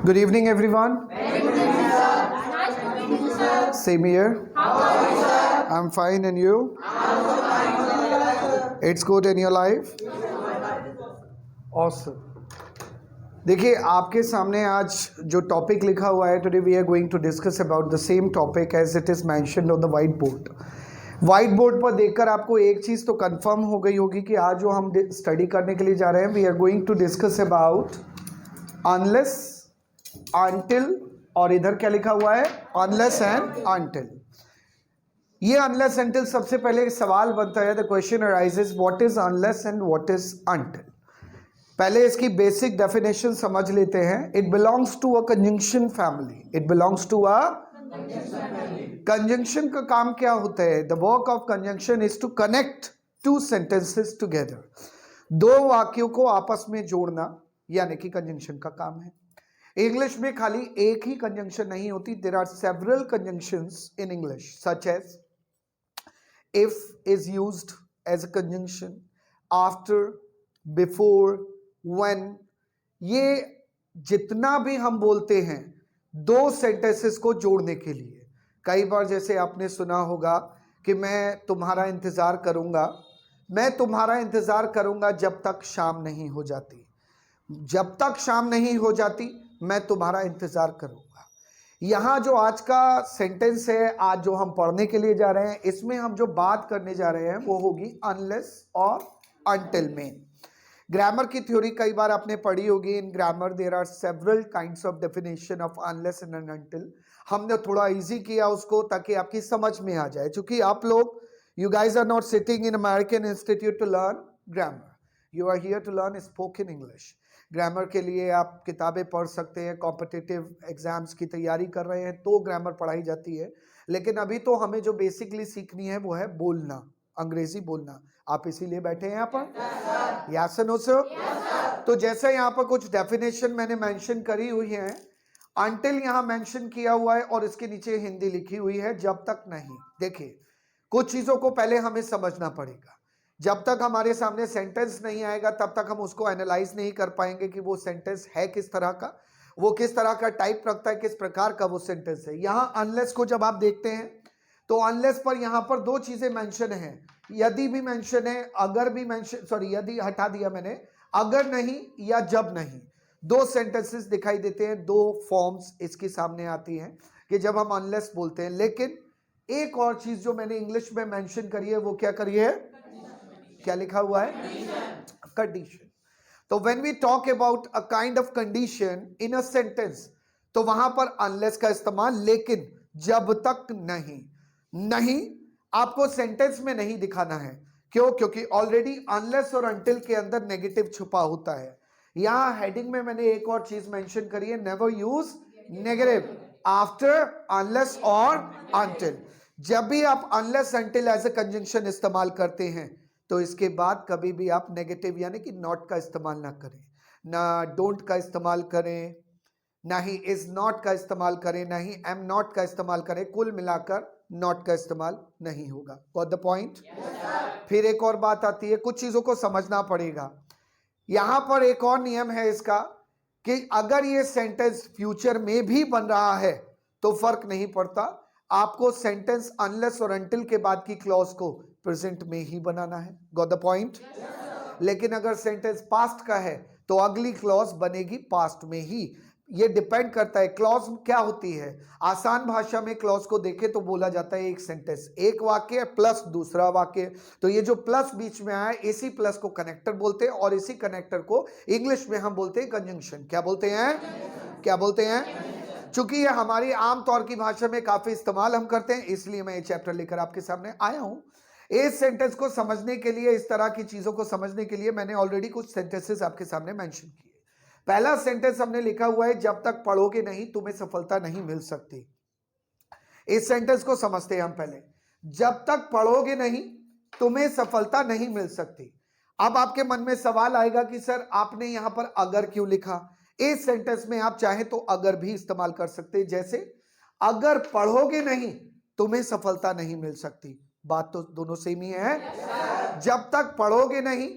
Good evening, everyone. Same here. I'm fine, and you? It's good in your life. Awesome. देखिए आपके सामने आज जो टॉपिक लिखा हुआ है, today we are going to discuss about the same topic as it is mentioned on the white board. White board पर देखकर आपको एक चीज़ तो कंफर्म हो गई होगी कि आज जो हम स्टडी करने के लिए जा रहे हैं, we are going to discuss about unless, until, और इधर क्या लिखा हुआ है, अनलेस एंड अनटिल. ये अनलेस अनटिल सबसे पहले सवाल बनता है, the question arises what is unless and what is until. पहले इसकी बेसिक डेफिनेशन समझ लेते हैं. It belongs to a conjunction family. It belongs to a conjunction. का काम क्या होता है? The work of conjunction is to connect two sentences together. दो वाक्यों को आपस में जोड़ना यानी कि कंजंक्शन का काम है. इंग्लिश में खाली एक ही कंजंक्शन नहीं होती. There are several conjunctions in English such as if is used as a conjunction, after, before, when. ये जितना भी हम बोलते हैं दो सेंटेंसेस को जोड़ने के लिए. कई बार जैसे आपने सुना होगा कि मैं तुम्हारा इंतजार करूंगा, मैं तुम्हारा इंतजार करूंगा जब तक शाम नहीं हो जाती. जब तक शाम नहीं हो जाती मैं तुम्हारा इंतजार करूंगा. यहां जो आज का सेंटेंस है, आज जो हम पढ़ने के लिए जा रहे हैं, इसमें हम जो बात करने जा रहे हैं वो होगी अनलेस और अनटिल में. ग्रामर की थ्योरी कई बार आपने पढ़ी होगी. In grammar there are several kinds of definition of unless and until. हमने थोड़ा इजी किया उसको ताकि आपकी समझ में आ जाए. क्योंकि आप लोग, you guys are not sitting in American institute to learn grammar, you are here to learn spoken English. Grammar के लिए आप किताबें पढ़ सकते हैं. कॉम्पिटिटिव एग्जाम्स की तैयारी कर रहे हैं तो ग्रामर पढ़ाई जाती है. लेकिन अभी तो हमें जो बेसिकली सीखनी है वो है बोलना, अंग्रेजी बोलना. आप इसीलिए बैठे हैं यहाँ पर. Yes no sir. तो जैसे यहाँ पर कुछ डेफिनेशन मैंने मेंशन करी हुई है. अनटिल यहाँ मेंशन किया हुआ है और इसके नीचे हिंदी लिखी हुई है, जब तक नहीं. देखिए कुछ चीजों को पहले हमें समझना पड़ेगा. जब तक हमारे सामने सेंटेंस नहीं आएगा तब तक हम उसको एनालाइज नहीं कर पाएंगे कि वो सेंटेंस है किस तरह का, वो किस तरह का टाइप रखता है, किस प्रकार का वो सेंटेंस है. यहाँ अनलेस को जब आप देखते हैं तो अनलेस पर यहाँ पर दो चीजें मेंशन है. यदि भी मेंशन है, अगर भी मेंशन, सॉरी यदि हटा दिया मैंने, अगर नहीं या जब नहीं. दो सेंटेंसेस दिखाई देते हैं, दो फॉर्म्स इसके सामने आती हैं कि जब हम अनलेस बोलते हैं. लेकिन एक और चीज जो मैंने इंग्लिश में मेंशन करी है वो क्या करी है, क्या लिखा हुआ है, कंडीशन. तो when we talk about a kind of condition in a sentence, तो वहां पर अनलेस का इस्तेमाल. लेकिन जब तक नहीं, नहीं आपको सेंटेंस में नहीं दिखाना है. क्यों? क्योंकि ऑलरेडी अनलेस और अनटिल के अंदर नेगेटिव छुपा होता है. यहां हेडिंग में मैंने एक और चीज मेंशन करी है, never use negative after unless और अनटिल. जब भी आप unless until as a conjunction इस्तेमाल करते हैं तो इसके बाद कभी भी आप नेगेटिव यानी कि नॉट का इस्तेमाल ना करें, ना डोंट का इस्तेमाल करें, ना ही इज नॉट का इस्तेमाल करें, ना ही एम नॉट का इस्तेमाल करें. कुल मिलाकर नॉट का इस्तेमाल नहीं होगा. Got the point. फिर एक और बात आती है, कुछ चीजों को समझना पड़ेगा. यहां पर एक और नियम है इसका कि अगर ये सेंटेंस फ्यूचर में भी बन रहा है तो फर्क नहीं पड़ता, आपको सेंटेंस अनलेस और अनटिल के बाद की क्लॉज को प्रेजेंट में ही बनाना है. Got the point. लेकिन अगर सेंटेंस पास्ट का है तो अगली क्लॉज बनेगी पास्ट में ही. ये डिपेंड करता है. क्लॉज क्या होती है, आसान भाषा में क्लॉज को देखे तो बोला जाता है एक सेंटेंस, एक वाक्य प्लस दूसरा वाक्य. तो ये जो प्लस बीच में आया, इसी प्लस को कनेक्टर बोलते हैं और इसी कनेक्टर को इंग्लिश में हम बोलते हैं कंजंक्शन. क्या बोलते हैं, क्या बोलते हैं? चूंकि ये हमारी आम तौर की भाषा में काफी इस्तेमाल हम करते हैं, इसलिए मैं ये चैप्टर लेकर आपके सामने आया हूं. इस सेंटेंस को समझने के लिए, इस तरह की चीजों को समझने के लिए मैंने ऑलरेडी कुछ सेंटेंसेस आपके सामने मेंशन किए. पहला सेंटेंस हमने लिखा हुआ है, जब तक पढ़ोगे नहीं तुम्हें सफलता नहीं मिल सकती. इस सेंटेंस को समझते हैं हम पहले. जब तक पढ़ोगे नहीं तुम्हें सफलता नहीं मिल सकती. अब आपके मन में सवाल आएगा कि सर आपने यहां पर अगर क्यों लिखा. इस सेंटेंस में आप चाहे तो अगर भी इस्तेमाल कर सकते हैं. जैसे अगर पढ़ोगे नहीं तुम्हें सफलता नहीं मिल सकती. बात तो दोनों सेम ही है. जब तक पढ़ोगे नहीं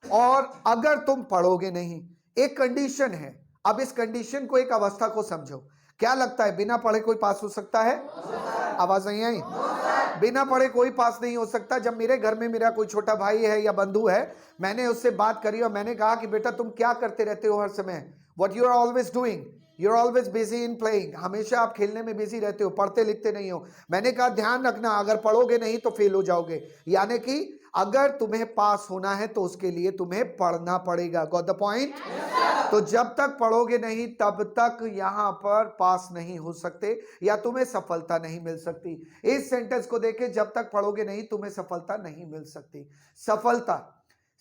और अगर तुम पढ़ोगे नहीं, एक कंडीशन है. अब इस कंडीशन को, एक अवस्था को समझो। क्या लगता है बिना पढ़े कोई पास हो सकता है? आवाज नहीं आई? बिना पढ़े कोई पास नहीं हो सकता। जब मेरे घर में मेरा कोई छोटा भाई है या बंधु है, मैंने उससे बात करी और मैंने कहा कि बेटा तुम क्या करते रहते हो हर समय? What you are always doing? You are always busy in playing. हमेशा आप खेलने में बिजी रहते हो, पढ़ते लिखते नहीं हो। मैंने कहा ध्यान रखना, अगर पढ़ोगे नहीं तो फेल हो जाओगे। यानी कि अगर तुम्हें पास होना है तो उसके लिए तुम्हें पढ़ना पड़ेगा। Got the point? तो जब तक पढ़ोगे नहीं तब तक यहां पर पास नहीं हो सकते या तुम्हें सफलता नहीं मिल सकती। इस सेंटेंस को देखे, जब तक पढ़ोगे नहीं तुम्हें सफलता नहीं मिल सकती।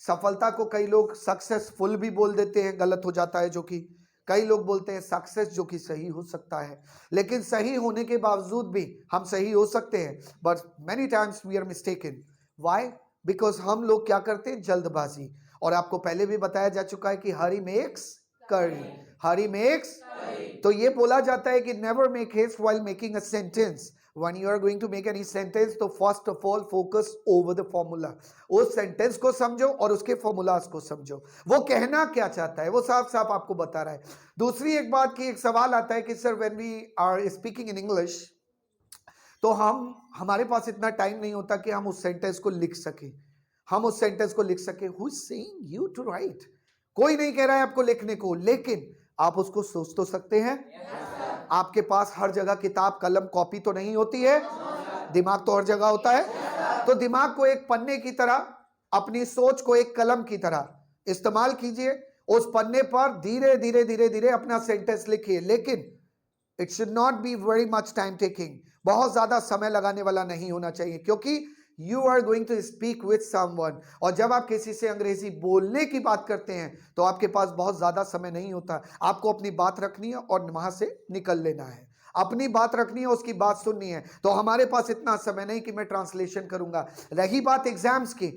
सफलता को कई लोग सक्सेसफुल भी बोल देते हैं, गलत हो जाता है। जो कि कई लोग बोलते हैं सक्सेस, जो कि सही हो सकता है। लेकिन सही होने के बावजूद भी हम सही हो सकते हैं, but many times we are mistaken. Why? Because हम लोग क्या करते हैं? जल्दबाजी। और आपको पहले भी बताया जा चुका है कि हरी मेक्स करी, हरी मेक्स। तो ये बोला जाता है कि never make haste while making a sentence. When you are going to make any sentence, तो first of all focus over the formula। उस सेंटेंस को समझो और उसके फॉर्मूलाज को समझो, वो कहना क्या चाहता है, वो साफ साफ आपको बता रहा है। दूसरी एक बात की, एक सवाल आता है कि sir when we are speaking in English, तो हमारे पास इतना टाइम नहीं होता कि हम उस सेंटेंस को लिख सके। हम उस सेंटेंस को लिख सके। Who is saying you to write? कोई नहीं कह रहा है आपको लिखने को, लेकिन आप उसको सोच तो सकते हैं। आपके पास हर जगह किताब कलम कॉपी तो नहीं होती है, दिमाग तो हर जगह होता है। तो दिमाग को एक पन्ने की तरह, अपनी सोच को एक कलम की तरह इस्तेमाल कीजिए। उस पन्ने पर धीरे धीरे धीरे धीरे अपना सेंटेंस लिखिए, लेकिन it should not be very much time taking. बहुत ज्यादा समय लगाने वाला नहीं होना चाहिए, क्योंकि you are going to speak with someone. और जब आप किसी से अंग्रेजी बोलने की बात करते हैं तो आपके पास बहुत ज्यादा समय नहीं होता। आपको अपनी बात रखनी है और वहां से निकल लेना है। अपनी बात रखनी है, उसकी बात सुननी है। तो हमारे पास इतना समय नहीं कि मैं ट्रांसलेशन करूंगा। रही बात एग्जाम्स की,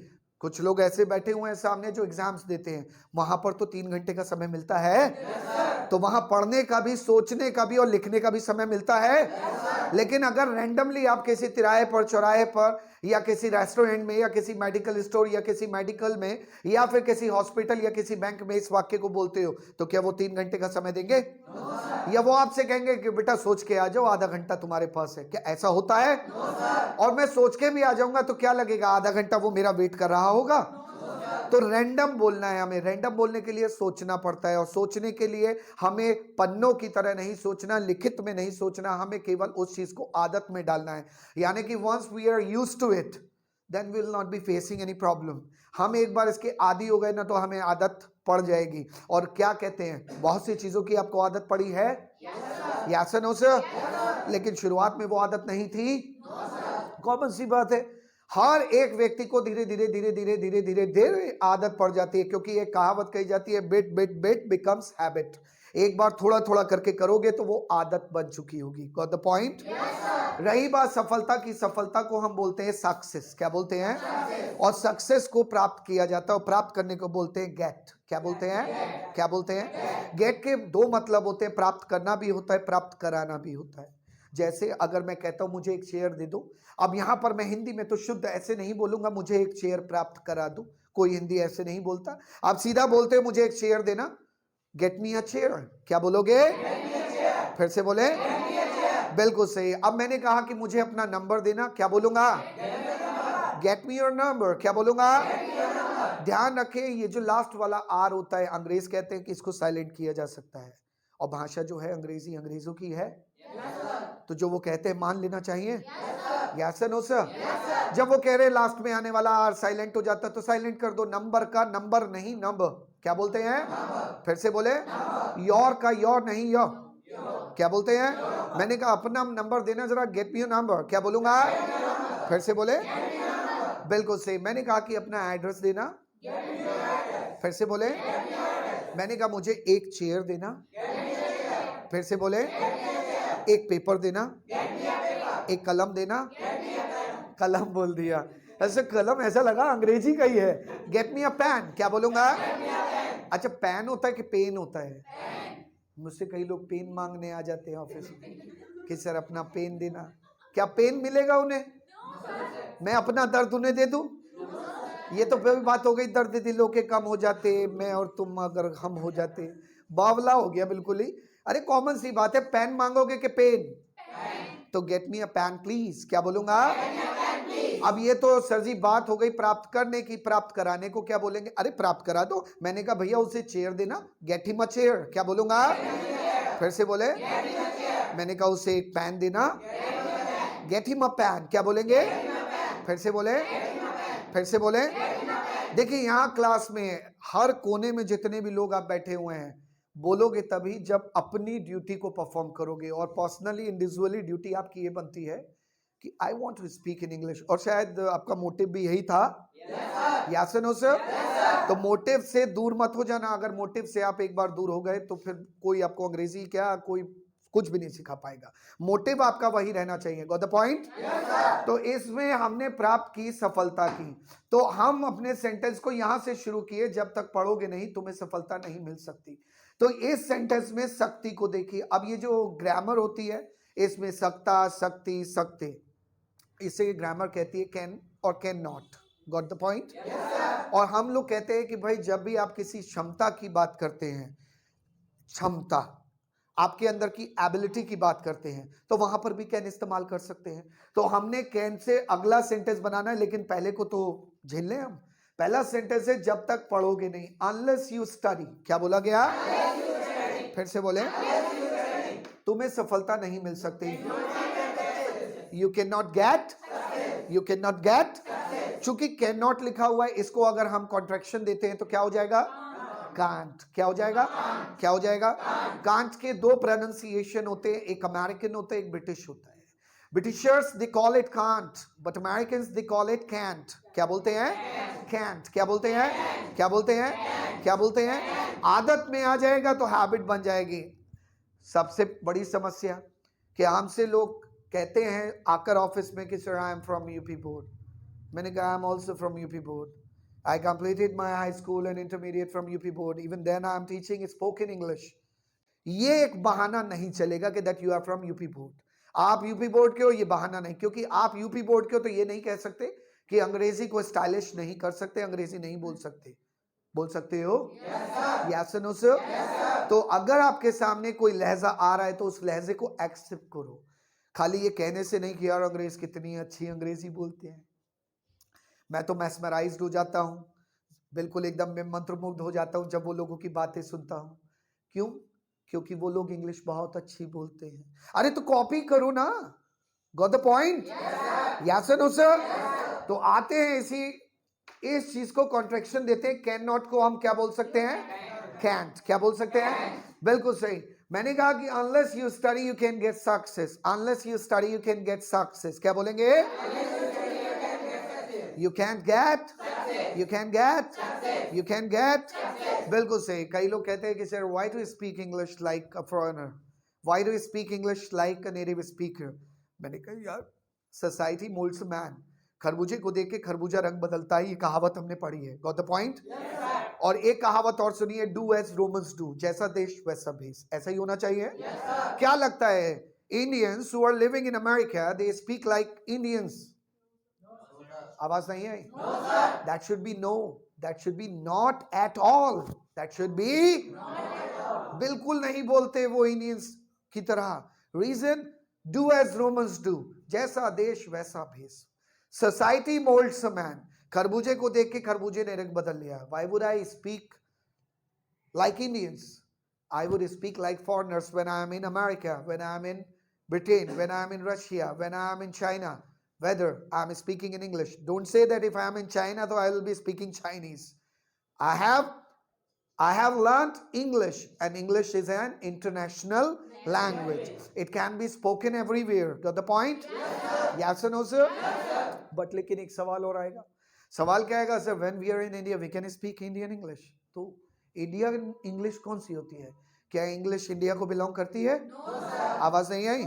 कुछ लोग ऐसे बैठे हुए हैं सामने जो एग्जाम्स देते हैं, वहां पर तो 3 घंटे का समय मिलता है। तो वहां पढ़ने का भी, सोचने का भी और लिखने का भी समय मिलता है। लेकिन अगर रैंडमली आप किसी तिराहे पर, चौराहे पर, या किसी रेस्टोरेंट में, या किसी मेडिकल स्टोर, या किसी मेडिकल में, या फिर किसी हॉस्पिटल या किसी बैंक में इस वाक्य को बोलते हो, तो क्या वो 3 घंटे का समय देंगे? या वो आपसे कहेंगे कि बेटा सोच के आ जाओ, आधा घंटा तुम्हारे पास है? क्या ऐसा होता है? और मैं सोच के भी आ जाऊंगा तो क्या लगेगा? आधा घंटा वो मेरा वेट कर रहा होगा। तो रैंडम बोलना है हमें। रैंडम बोलने के लिए सोचना पड़ता है, और सोचने के लिए हमें पन्नों की तरह नहीं सोचना, लिखित में नहीं सोचना, हमें केवल उस चीज को आदत में डालना है। यानी कि once we are used to it, then we will not be facing any problem. हम एक बार इसके आदी हो गए ना, तो हमें आदत पड़ जाएगी। और क्या कहते हैं, बहुत सी चीजों की आपको आदत पड़ी है, यस नो सर? लेकिन शुरुआत में वो आदत नहीं थी। कॉमन सी बात है, हर एक व्यक्ति को धीरे धीरे धीरे धीरे धीरे धीरे धीरे आदत पड़ जाती है, क्योंकि एक कहावत कही जाती है, bit bit bit becomes habit. एक बार थोड़ा थोड़ा करके करोगे तो वो आदत बन चुकी होगी। Got the point? रही बात सफलता की, सफलता को हम बोलते हैं सक्सेस। क्या बोलते हैं? और सक्सेस को प्राप्त किया जाता है, और प्राप्त करने को बोलते हैं गेट। क्या बोलते हैं? क्या बोलते हैं? गेट के 2 मतलब होते हैं, प्राप्त करना भी होता है, प्राप्त कराना भी होता है। जैसे अगर मैं कहता हूं मुझे एक चेयर दे दो, अब यहां पर मैं हिंदी में तो शुद्ध ऐसे नहीं बोलूंगा मुझे एक चेयर प्राप्त करा दो। कोई हिंदी ऐसे नहीं बोलता। आप सीधा बोलते हो मुझे एक चेयर देना, गेट मी अ चेयर। क्या बोलोगे? फिर से बोले। बिल्कुल सही। अब मैंने कहा कि मुझे अपना नंबर देना, क्या बोलूंगा? Get me your number. क्या बोलूंगा? ध्यान रखें, ये जो लास्ट वाला आर होता है, अंग्रेज कहते हैं कि इसको साइलेंट किया जा सकता है। और भाषा जो है अंग्रेजी अंग्रेजों की है, तो जो वो कहते हैं मान लेना चाहिए। Yes no sir? जब वो कह रहे हैं लास्ट में आने वाला आर साइलेंट हो जाता है, तो साइलेंट कर दो। नंबर का नंबर नहीं, नंबर। क्या बोलते हैं? फिर से बोले। योर का योर नहीं, योर। क्या बोलते हैं? मैंने कहा अपना नंबर देना जरा, गेट मी योर नंबर। क्या बोलूंगा? फिर से बोले। बिल्कुल सही। मैंने कहा कि अपना एड्रेस देना, फिर से बोले। मैंने कहा मुझे एक चेयर देना, फिर से बोले। एक पेपर देना, एक कलम देना, कलम बोल दिया। ऐसे कलम ऐसा लगा अंग्रेजी का ही है। Gate me a pen. क्या बोलूंगा? अच्छा, पेन होता है कि पेन होता है? मुझसे कई लोग पेन मांगने आ जाते हैं ऑफिस में कि सर अपना पेन देना। क्या पेन मिलेगा उन्हें? मैं अपना दर्द उन्हें दे दूं? ये तो फिर बात हो गई, दर्द दिलों के कम हो जाते, मैं और तुम अगर हम हो जाते। बावला हो गया बिल्कुल ही। अरे कॉमन सी बात है, पेन मांगोगे कि पेन? तो get me a pen please, क्या बोलूंगा? अब ये तो सर जी बात हो गई प्राप्त करने की, प्राप्त कराने को क्या बोलेंगे? अरे प्राप्त करा दो। मैंने कहा भैया उसे चेयर देना, गेट हिम अ चेयर, क्या बोलूंगा? फिर से बोले, मैंने कहा उसे एक पेन देना, गेट हिम अ पेन, क्या बोलेंगे? फिर से बोले, फिर से बोले। देखिए यहाँ क्लास में हर कोने में जितने भी लोग आप बैठे हुए हैं, बोलोगे तभी जब अपनी ड्यूटी को परफॉर्म करोगे। और पर्सनली इंडिविजुअली ड्यूटी आपकी ये बनती है कि I want to speak in English. और शायद आपका मोटिव भी यही था, यस नो सर? तो मोटिव से दूर मत हो जाना। अगर मोटिव से आप एक बार दूर हो गए तो फिर कोई आपको अंग्रेजी क्या कोई कुछ भी नहीं सिखा पाएगा। मोटिव आपका वही रहना चाहिए। Got the point? तो इसमें हमने प्राप्त की सफलता की। तो हम अपने सेंटेंस को यहां से शुरू किए, जब तक पढ़ोगे नहीं तुम्हें सफलता नहीं मिल सकती। तो इस सेंटेंस में शक्ति को देखिए। अब ये जो ग्रामर होती है इसमें सकता, शक्ति, सकते, इसे ग्रामर कहती है कैन और can not. Got the point? और हम लोग कहते हैं कि भाई जब भी आप किसी क्षमता की बात करते हैं, क्षमता आपके अंदर की एबिलिटी की बात करते हैं, तो वहां पर भी कैन इस्तेमाल कर सकते हैं। तो हमने कैन से अगला सेंटेंस बनाना है, लेकिन पहले को तो झेल लें हम। पहला सेंटेंस है जब तक पढ़ोगे नहीं, अनलेस यू स्टडी, क्या बोला गया? फिर से बोले, तुम्हें सफलता नहीं मिल सकती। You can not gate, you can not gate. चूंकि कैन नॉट लिखा हुआ है, इसको अगर हम कॉन्ट्रैक्शन देते हैं तो क्या हो जाएगा? कांट। क्या हो जाएगा? क्या हो जाएगा? कांट के दो प्रोनाउंसिएशन होते हैं, एक अमेरिकन होता है, एक ब्रिटिश होता है। Britishers they call it can't, but Americans they call it cantt. क्या बोलते हैं? कैंट। क्या बोलते हैं? क्या बोलते हैं? क्या बोलते हैं? आदत में आ जाएगा तो हैबिट बन जाएगी। सबसे बड़ी समस्या कि हमसे लोग कहते हैं आकर ऑफिस में कि sir I am from UP board. मैंने कहा I am also from UP board. I completed my high school and intermediate from UP board. Even then I am teaching spoken English. ये एक बहाना नहीं चलेगा कि that you are from UP board. आप UP board के हो, ये बहाना नहीं। क्योंकि आप यूपी बोर्ड के हो तो ये नहीं कह सकते कि अंग्रेजी को स्टाइलिश नहीं कर सकते, अंग्रेजी नहीं बोल सकते। बोल सकते हो? Yes no sir? तो अगर आपके सामने कोई लहजा आ रहा है तो उस लहजे को एक्सेप्ट करो। खाली ये कहने से नहीं कि यार अंग्रेज कितनी अच्छी अंग्रेजी बोलते हैं। मैं तो मैस्मराइज्ड हो जाता हूँ, बिल्कुल एकदम मैं मंत्रमुग्ध हो जाता हूँ जब वो लोगों की बातें सुनता हूँ। क्यों? क्योंकि वो लोग इंग्लिश बहुत अच्छी बोलते हैं। अरे तो कॉपी करो ना। Got the point? Yes no sir? तो आते हैं इस चीज को कॉन्ट्रैक्शन देते हैं। कैन नॉट को हम क्या बोल सकते हैं? कैंट। क्या बोल सकते हैं? बिल्कुल सही। मैंने कहा कि unless you study you can get success, unless you study you can get success. क्या बोलेंगे? You can't get, you can get, you can get. बिल्कुल सही। कई लोग कहते हैं कि sir why do you speak English like a foreigner? Why do you speak English like a native speaker? मैंने कहा यार society molds a man. खरबूजे को देख के खरबूजा रंग बदलता है, ये कहावत हमने पढ़ी है। Got the point? और एक कहावत और सुनिए, do as Romans do, जैसा देश वैसा भेष। ऐसा ही होना चाहिए। क्या लगता है Indians who are living in America, they speak like Indians? आवाज नहीं है? That should be no. That should be not at all. That should be बिल्कुल नहीं बोलते वो इंडियंस की तरह। रीजन, do as Romans do, जैसा देश वैसा भेष। Society molds a man. खरबूजे को देख के खरबूजे ने रंग बदल लिया। Why would I speak like Indians? I would speak like foreigners when I am in America, when I am in Britain, when I am in Russia, when I am in China. Whether I am speaking in English. Don't say that if I am in China, so I will be speaking Chinese. I have learned English, and English is an international language. It can be spoken everywhere. Got the point? Yes or no, sir? But लेकिन एक सवाल और आएगा। सवाल क्या आएगा? Sir when we are in India, we can speak Indian English. तो Indian English कौन सी होती है? क्या इंग्लिश इंडिया को बिलोंग करती है? आवाज नहीं आई?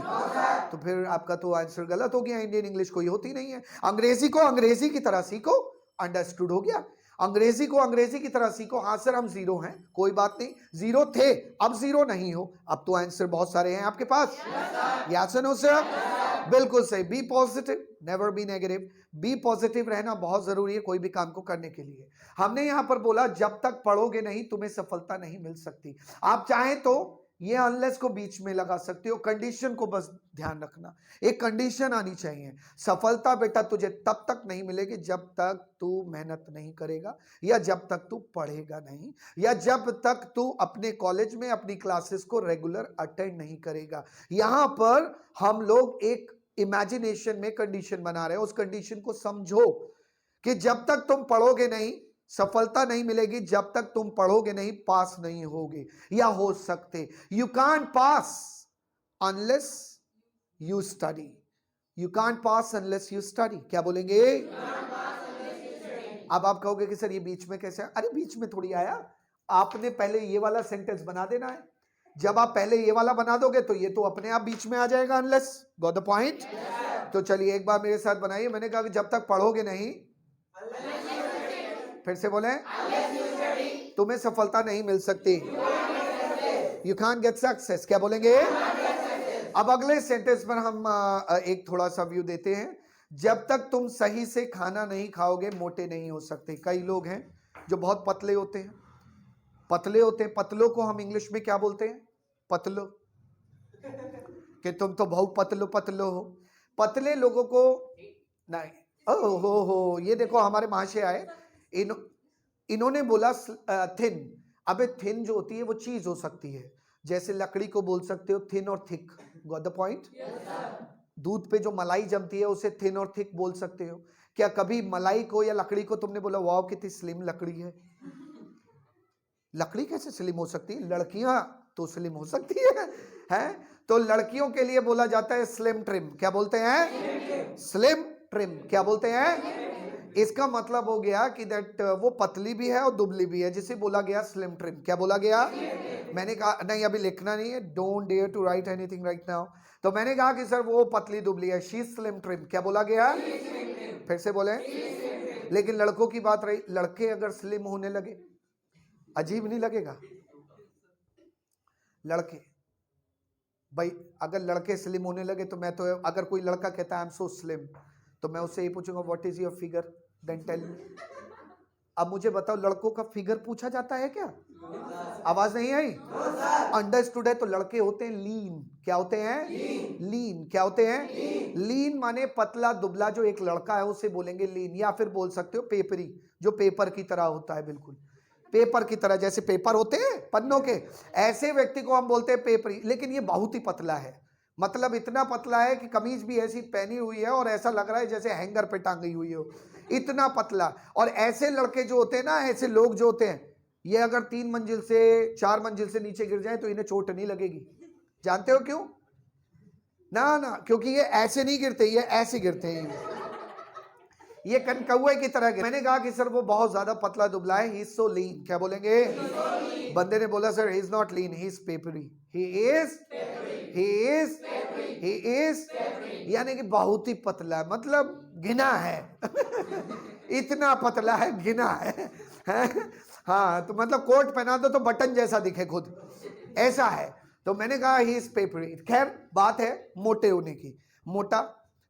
तो फिर आपका तो आंसर गलत हो गया। इंडियन इंग्लिश कोई होती नहीं है। अंग्रेजी को अंग्रेजी की तरह सीखो। अंडरस्टूड हो गया? अंग्रेजी को अंग्रेजी की तरह सीखो। हाँ सर हम जीरो हैं, कोई बात नहीं। जीरो थे, अब जीरो नहीं हो। अब तो आंसर बहुत सारे हैं आपके पास। Yes no sir? बिल्कुल सही। Be positive, never be negative. Be positive रहना बहुत जरूरी है कोई भी काम को करने के लिए। हमने यहां पर बोला जब तक पढ़ोगे नहीं तुम्हें सफलता नहीं मिल सकती। आप चाहें तो ये अनलेस को बीच में लगा सकते हो, कंडीशन को बस ध्यान रखना, एक कंडीशन आनी चाहिए। सफलता बेटा तुझे तब तक नहीं मिलेगी जब तक तू मेहनत नहीं करेगा, या जब तक तू पढ़ेगा नहीं, या जब तक तू अपने कॉलेज में अपनी क्लासेस को रेगुलर अटेंड नहीं करेगा। यहां पर हम लोग एक इमेजिनेशन में कंडीशन बना रहे हैं, उस कंडीशन को समझो कि जब तक तुम पढ़ोगे नहीं सफलता नहीं मिलेगी, जब तक तुम पढ़ोगे नहीं पास नहीं होगे या हो सकते। You can't pass unless you study, you can't pass unless you study. क्या बोलेंगे? अब आप कहोगे कि सर ये बीच में कैसे? अरे बीच में थोड़ी आया, आपने पहले ये वाला सेंटेंस बना देना है। जब आप पहले ये वाला बना दोगे तो ये तो अपने आप बीच में आ जाएगा, अनलेस। Got the point? तो चलिए एक बार मेरे साथ बनाइए। मैंने कहा कि जब तक पढ़ोगे नहीं, फिर से बोले, तुम्हें सफलता नहीं मिल सकती। You can't get success. क्या बोलेंगे? अब अगले सेंटेंस पर हम एक थोड़ा सा व्यू देते हैं। जब तक तुम सही से खाना नहीं खाओगे मोटे नहीं हो सकते। कई लोग हैं जो बहुत पतले होते हैं, पतले होते हैं। पतलों को हम इंग्लिश में क्या बोलते हैं? पतलो, कि तुम तो बहुत पतलो पतलो हो। पतले लोगों को नहीं, ओ हो, ये देखो हमारे महाशय आए, इन्होंने बोला थिन। अबे थिन जो होती है वो चीज हो सकती है, जैसे लकड़ी को बोल सकते हो थिन और थिक। Got the point? दूध पे जो मलाई जमती है उसे थिन और थिक बोल सकते हो। क्या कभी मलाई को या लकड़ी को तुमने बोला वाह कितनी स्लिम लकड़ी है? लकड़ी कैसे स्लिम हो सकती है? लड़कियां तो स्लिम हो सकती है? तो लड़कियों के लिए बोला जाता है स्लिम ट्रिम। क्या बोलते हैं? Slim trim. क्या बोलते हैं? इसका मतलब हो गया कि दैट वो पतली भी है और दुबली भी है, जिसे बोला गया स्लिम ट्रिम। क्या बोला गया? मैंने कहा नहीं अभी लिखना नहीं है, don't dare to write anything right now. तो मैंने कहा कि सर वो पतली दुबली है, शी स्लिम ट्रिम। क्या बोला गया? फिर से बोले। लेकिन लड़कों की बात रही, लड़के अगर स्लिम होने लगे अजीब नहीं लगेगा? लड़के भाई अगर लड़के स्लिम होने लगे तो मैं तो, अगर कोई लड़का कहता है आई एम सो स्लिम, तो मैं उससे ये पूछूंगा what is your figure, then tell me. अब मुझे बताओ लड़कों का फिगर पूछा जाता है क्या? आवाज नहीं आई? अंडरस्टूड है? तो लड़के होते हैं लीन। क्या होते हैं? लीन। क्या होते हैं? लीन माने पतला दुबला। जो एक लड़का है उसे बोलेंगे लीन, या फिर बोल सकते हो पेपरी, जो पेपर की तरह होता है, बिल्कुल पेपर की तरह, जैसे पेपर होते हैं पन्नों के, ऐसे व्यक्ति को हम बोलते हैं पेपरी। लेकिन ये बहुत ही पतला है, मतलब इतना पतला है कि कमीज भी ऐसी पहनी हुई है और ऐसा लग रहा है जैसे हैंगर पे टांगी हुई हो, इतना पतला। और ऐसे लड़के जो होते हैं ना, ऐसे लोग जो होते हैं, ये अगर 3 मंजिल से 4 मंजिल से नीचे गिर जाए तो इन्हें चोट नहीं लगेगी। जानते हो क्यों? ना, क्योंकि ये ऐसे नहीं गिरते, ये ऐसे गिरते हैं, ये कनकौए की तरह गिरते। मैंने कहा कि सर वो बहुत ज्यादा पतला दुबला है, ही इज सो लीन। क्या बोलेंगे? बंदे ने बोला sir he is not lean, he is peppery. He is यानी कि बहुत ही पतला, मतलब घिना है इतना पतला है, घिना है? हाँ, तो मतलब कोट पहना दो तो बटन जैसा दिखे खुद, ऐसा है। तो मैंने कहा ही इज पेपरी। खैर बात है मोटे होने की।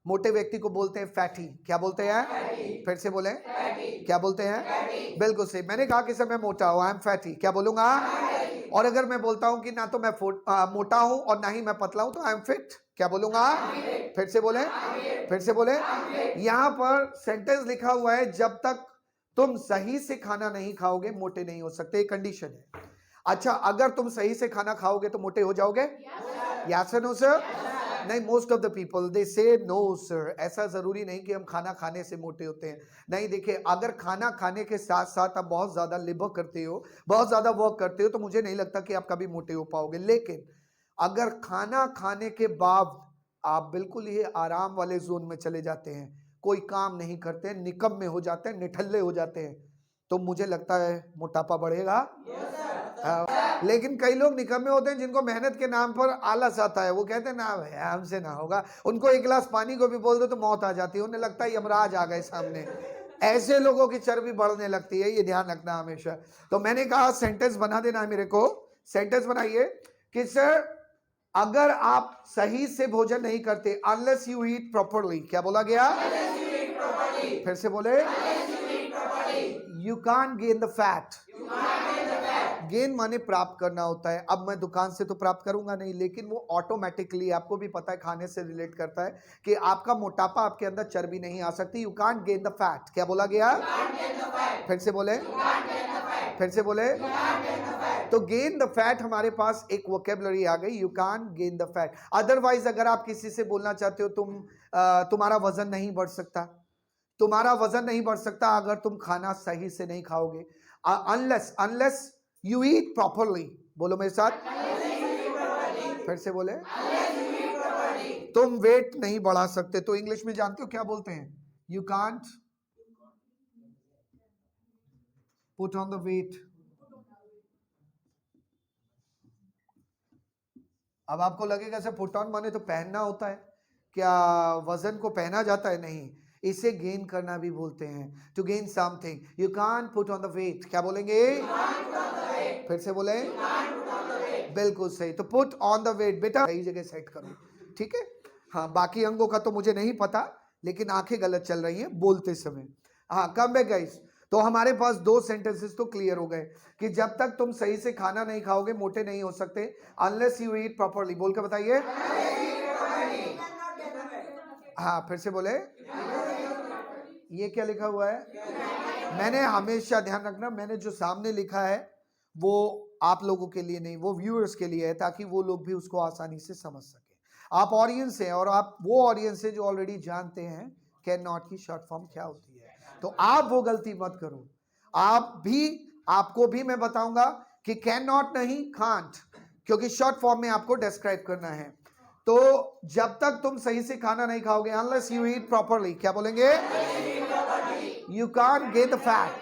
मोटे व्यक्ति को बोलते हैं फैटी। क्या बोलते हैं? फिर से बोले। क्या बोलते हैं? बिल्कुल सही। मैंने कहा कि सर मैं मोटा हूं, आई एम फैटी। क्या बोलूंगा? और अगर मैं बोलता हूं कि ना तो मैं मोटा हूं और ना ही मैं पतला हूं, तो आई एम फिट। क्या बोलूंगा? फिर से बोले। यहां पर सेंटेंस लिखा हुआ है जब तक तुम सही से खाना नहीं खाओगे मोटे नहीं हो सकते, एक कंडीशन है। अच्छा, अगर तुम सही से खाना खाओगे तो मोटे हो जाओगे? यस और नो सर? नहीं, मोस्ट ऑफ द पीपल दे से नो सर। ऐसा जरूरी नहीं कि हम खाना खाने से मोटे होते हैं। नहीं, देखिए अगर खाना खाने के साथ साथ आप बहुत ज्यादा लेबर करते हो, बहुत ज्यादा वर्क करते हो, तो मुझे नहीं लगता कि आप कभी मोटे हो पाओगे। लेकिन अगर खाना खाने के बाद आप बिल्कुल ही आराम वाले जोन में चले जाते हैं, कोई काम नहीं करते, निकम्मे हो जाते हैं, निठल्ले हो जाते हैं, तो मुझे लगता है मोटापा बढ़ेगा। लेकिन कई लोग निकम्मे होते हैं जिनको मेहनत के नाम पर आलस आता है, वो कहते हैं ना भाई हमसे ना होगा। उनको एक गिलास पानी को भी बोल दो तो मौत आ जाती है, उन्हें लगता है यमराज आ गए सामने। ऐसे लोगों की चर्बी बढ़ने लगती है, ये ध्यान रखना हमेशा। तो मैंने कहा सेंटेंस बना देना है मेरे को। सेंटेंस बनाइए कि सर अगर आप सही से भोजन नहीं करते, अनलेस यू ईट प्रॉपरली, क्या बोला गया? फिर से बोले, you can't gain the fat. Gain माने प्राप्त करना होता है। अब मैं दुकान से तो प्राप्त करूंगा नहीं, लेकिन वो ऑटोमेटिकली, आपको भी पता है, खाने से रिलेट करता है कि आपका मोटापा, आपके अंदर चर्बी नहीं आ सकती। You can't gain the fat, क्या बोला गया? फिर से बोले, फिर से बोले। तो गेन द फैट, हमारे पास एक वोकेबलरी आ गई, you can't gain the fat. Otherwise अगर आप किसी से बोलना चाहते हो तुम्हारा वजन नहीं बढ़ सकता, तुम्हारा वजन नहीं बढ़ सकता अगर तुम खाना सही से नहीं खाओगे, अनलेस यू ईट प्रॉपरली। बोलो मेरे साथ, फिर से बोले, तुम वेट नहीं बढ़ा सकते। तो इंग्लिश में जानते हो क्या बोलते हैं? You can't put on the weight. अब आपको लगेगा सर पुट ऑन माने तो पहनना होता है, क्या वजन को पहना जाता है? नहीं, इसे गेन करना भी बोलते हैं, to gain something. You can't put on the weight, क्या बोलेंगे? फिर से बोले, बिल्कुल सही। तो पुट ऑन द वेट, बेटा सही जगह सेट करो, ठीक है? हाँ, बाकी अंगों का तो मुझे नहीं पता, लेकिन आंखें गलत चल रही हैं बोलते समय। हाँ, कम बैक गाइस। तो हमारे पास दो सेंटेंसेस तो क्लियर हो गए कि जब तक तुम सही से खाना नहीं खाओगे मोटे नहीं हो सकते, अनलेस यू ईट प्रॉपरली। बोल के बताइए। हाँ, फिर से बोले। ये क्या लिखा हुआ है? मैंने हमेशा ध्यान रखना, मैंने जो सामने लिखा है वो आप लोगों के लिए नहीं, वो व्यूअर्स के लिए है, ताकि वो लोग भी उसको आसानी से समझ सके। आप ऑडियंस हैं, और आप वो ऑडियंस है जो ऑलरेडी जानते हैं कैन नॉट की शॉर्ट फॉर्म क्या होती है। तो आप वो गलती मत करो। आपको भी मैं बताऊंगा कि कैन नॉट नहीं, कांट, क्योंकि शॉर्ट फॉर्म में आपको डिस्क्राइब करना है। तो जब तक तुम सही से खाना नहीं खाओगे, अनलेस यू ईट प्रॉपरली, क्या बोलेंगे? You can't gain the fat,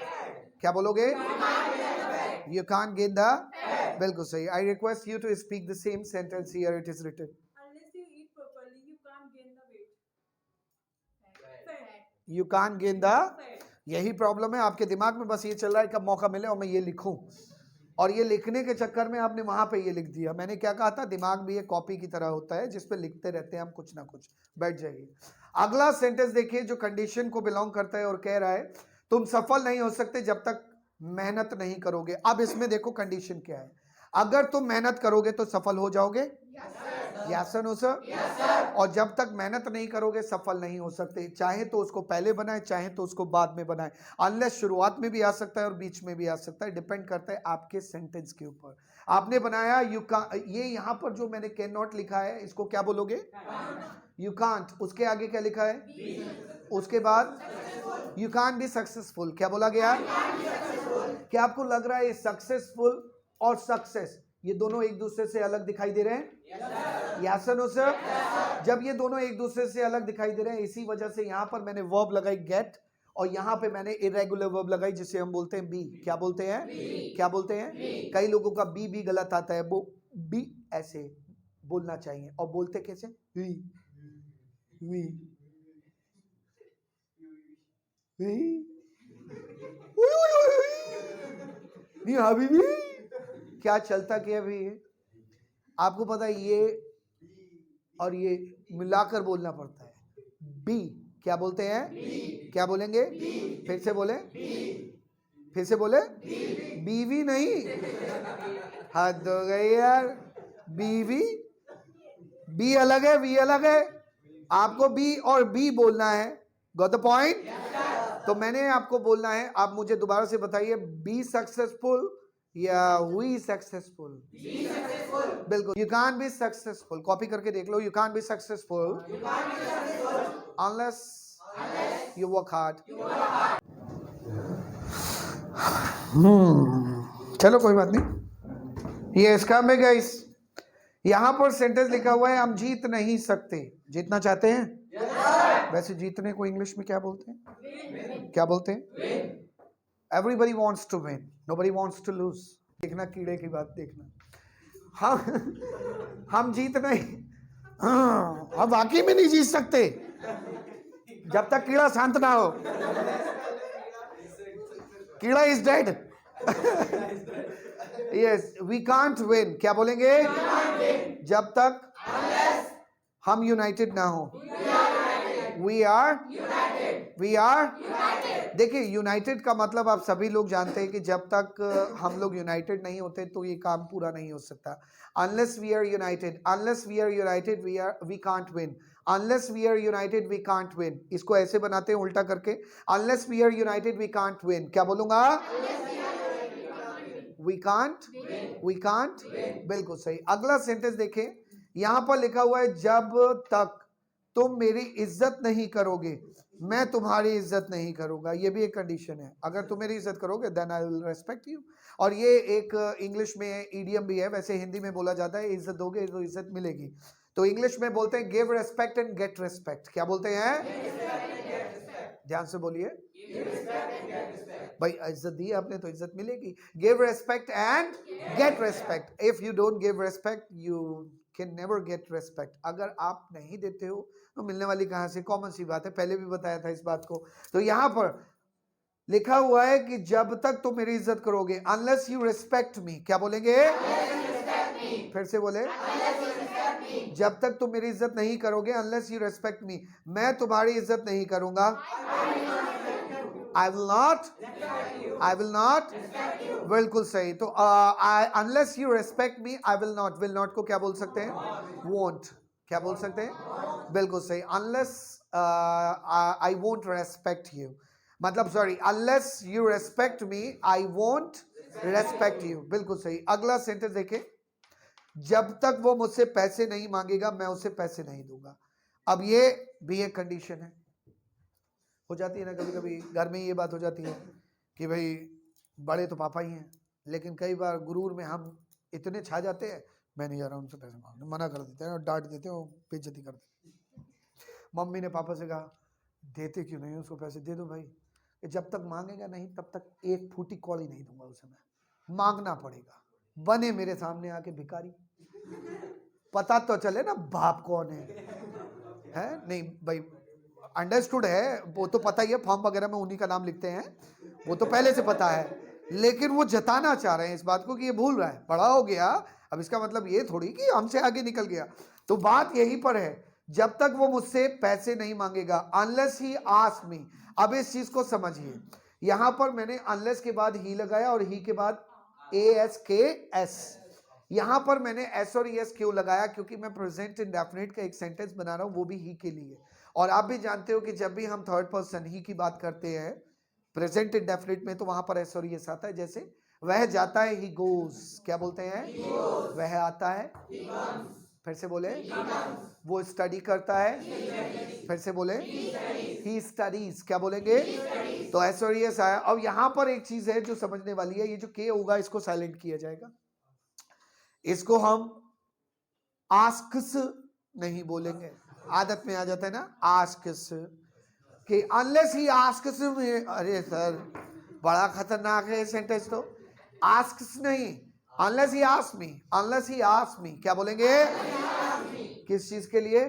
क्या बोलोगे? यू कांट गेन द, बिल्कुल सही। I request you to speak the same sentence here it is written. You can't gain the, यही प्रॉब्लम है आपके दिमाग में, बस ये चल रहा है कब मौका मिले और मैं ये लिखूं, और ये लिखने के चक्कर में आपने वहां पे ये लिख दिया। मैंने क्या कहा था? दिमाग भी एक कॉपी की तरह होता है जिस पे लिखते रहते हैं हम कुछ ना कुछ। बैठ जाइए। अगला सेंटेंस देखिए जो कंडीशन को बिलोंग करता है और कह रहा है तुम सफल नहीं हो सकते जब तक मेहनत नहीं करोगे। अब इसमें देखो कंडीशन क्या है, अगर तुम मेहनत करोगे तो सफल हो जाओगे, यस सर, नो सर। और जब तक मेहनत नहीं करोगे सफल नहीं हो सकते, चाहे तो उसको पहले बनाए चाहे तो उसको बाद में बनाए। अनलेस शुरुआत में भी आ सकता है और बीच में भी आ सकता है, डिपेंड करता है आपके सेंटेंस के ऊपर। आपने बनाया यू का, ये यहां पर जो मैंने कैन नॉट लिखा है इसको क्या बोलोगे? You can't. उसके आगे क्या लिखा है? उसके बाद यू कांट बी सक्सेसफुल, क्या बोला गया? क्या आपको लग रहा है सक्सेसफुल और सक्सेस ये दोनों एक दूसरे से अलग दिखाई दे रहे हैं? Yes sir, no sir. जब ये दोनों एक दूसरे से अलग दिखाई दे रहे हैं, इसी वजह से यहां पर मैंने वर्ब लगाई गेट, और यहां पे मैंने इरेगुलर वर्ब लगाई जिसे हम बोलते हैं बी। क्या बोलते हैं? क्या बोलते हैं? कई लोगों का बी गलत आता है, वो बी ऐसे बोलना चाहिए, और बोलते कैसे? वी वी वी हबीबी। क्या चलता क्या भी है? आपको पता है ये और ये मिलाकर बोलना पड़ता है। बी, क्या बोलते हैं? क्या बोलेंगे? फिर से बोले, फिर से बोले। बीवी नहीं, हद हो गई यार। बीवी, बी अलग है, वी अलग है। आपको बी और बी बोलना है, गॉट द पॉइंट? तो मैंने आपको बोलना है, आप मुझे दोबारा से बताइए, बी सक्सेसफुल या वी सक्सेसफुल? बिल्कुल, you can't be successful, copy करके देख लो, you can't be successful unless you work hard. चलो कोई बात नहीं, ये इसका में गाइस यहां पर सेंटेंस लिखा हुआ है हम जीत नहीं सकते। जीतना चाहते हैं? वैसे जीतने को इंग्लिश में क्या बोलते हैं? क्या बोलते हैं? Everybody wants to win, nobody wants to lose. देखना कीड़े की बात देखना, हम जीत नहीं, हम वाकई में नहीं जीत सकते जब तक कीड़ा शांत ना हो। कीड़ा is dead, yes, we can't win, क्या बोलेंगे? जब तक हम यूनाइटेड ना हो। वी आर देखिए, यूनाइटेड का मतलब आप सभी लोग जानते हैं कि जब तक हम लोग यूनाइटेड नहीं होते तो ये काम पूरा नहीं हो सकता। Unless we are united we can't win. Unless we are united we can't win. इसको ऐसे बनाते हैं उल्टा करके, unless we are united we can't win. क्या बोलूंगा? वी कांट बिल्कुल सही। अगला सेंटेंस देखें, यहां पर लिखा हुआ है जब तक तुम मेरी इज्जत नहीं करोगे मैं तुम्हारी इज्जत नहीं करूंगा। ये भी एक कंडीशन है, अगर तुम मेरी इज्जत करोगे then I will respect you. और ये एक इंग्लिश में ईडियम भी है, वैसे हिंदी में बोला जाता है इज्जत दोगे तो इज्जत मिलेगी। तो इंग्लिश में बोलते हैं give respect and get respect. क्या बोलते हैं? ध्यान से बोलिए भाई, इज्जत दी आपने तो इज्जत मिलेगी। Give respect and get respect. If you don't give respect you can never get respect. अगर आप नहीं देते हो तो मिलने वाली कहां से? कॉमन सी बात है, पहले भी बताया था इस बात को। तो यहां पर लिखा हुआ है कि जब तक तुम मेरी इज्जत करोगे, अनलेस यू रेस्पेक्ट मी। क्या बोलेंगे? फिर से बोले, जब तक तुम मेरी इज्जत नहीं करोगे, अनलेस यू रेस्पेक्ट मी, मैं तुम्हारी इज्जत नहीं करूंगा। I will not बिल्कुल सही। तो unless you respect me I will not को क्या बोल सकते हैं? वोंट। क्या बोल सकते हैं? बिल्कुल सही। Unless I won't respect you, मतलब sorry, unless you respect me I won't respect you. बिल्कुल सही। अगला सेंटेंस देखें, जब तक वो मुझसे पैसे नहीं मांगेगा मैं उसे पैसे नहीं दूंगा। अब ये भी एक कंडीशन है। हो जाती है ना कभी कभी घर में ये बात हो जाती है कि भाई बड़े तो पापा ही हैं, लेकिन कई बार गुरूर में हम इतने छा जाते हैं, मैं नहीं जा रहा उनसे पैसे मांगने, मना कर देते हैं और डांट देते हैं, बेइज्जती कर देते हैं। मम्मी ने पापा से कहा देते क्यों नहीं उसको पैसे? दे दो भाई, जब तक मांगेगा नहीं तब तक एक फूटी कौड़ी नहीं दूंगा उसे मैं। मांगना पड़ेगा, बने मेरे सामने आके भिखारी, पता तो चले ना बाप कौन है नहीं भाई, अंडरस्टूड है, वो तो पता ही है, फॉर्म वगैरह में उन्हीं का नाम लिखते हैं, वो तो पहले से पता है, लेकिन वो जताना चाह रहे हैं इस बात को कि ये भूल रहा है, बड़ा हो गया, अब इसका मतलब ये थोड़ी कि हमसे आगे निकल गया। तो बात यहीं पर है, जब तक वो मुझसे पैसे नहीं मांगेगा, अनलेस ही आस्क मी। अब इस चीज को समझिए, यहां पर मैंने अनलेस के बाद ही लगाया और ही के बाद ASKS। यहां पर मैंने एस और ES क्यों लगाया? क्योंकि मैं प्रेजेंट इंडेफिनिट का एक सेंटेंस बना रहा हूं, वो भी ही के लिए। और आप भी जानते हो कि जब भी हम थर्ड पर्सन ही की बात करते हैं प्रेजेंट इंडेफिनिट में, तो वहां पर एस और ES आता है। जैसे वह जाता है, ही गोज। क्या बोलते हैं? वह आता है, फिर से बोले, वो स्टडी करता है, फिर से बोले, ही स्टडीज। क्या बोलेंगे? तो एस और ES आया। अब यहां पर एक चीज है जो समझने वाली है, ये जो के होगा इसको साइलेंट किया जाएगा, इसको हम आस्क्स नहीं बोलेंगे, आदत में आ जाता है ना आस्क्स, कि अनलेस ही आस्क्स में, अरे सर बड़ा खतरनाक है सेंटेंस। तो आस्क्स नहीं, unless he ask me, unless he ask me. क्या बोलेंगे? किस चीज के लिए?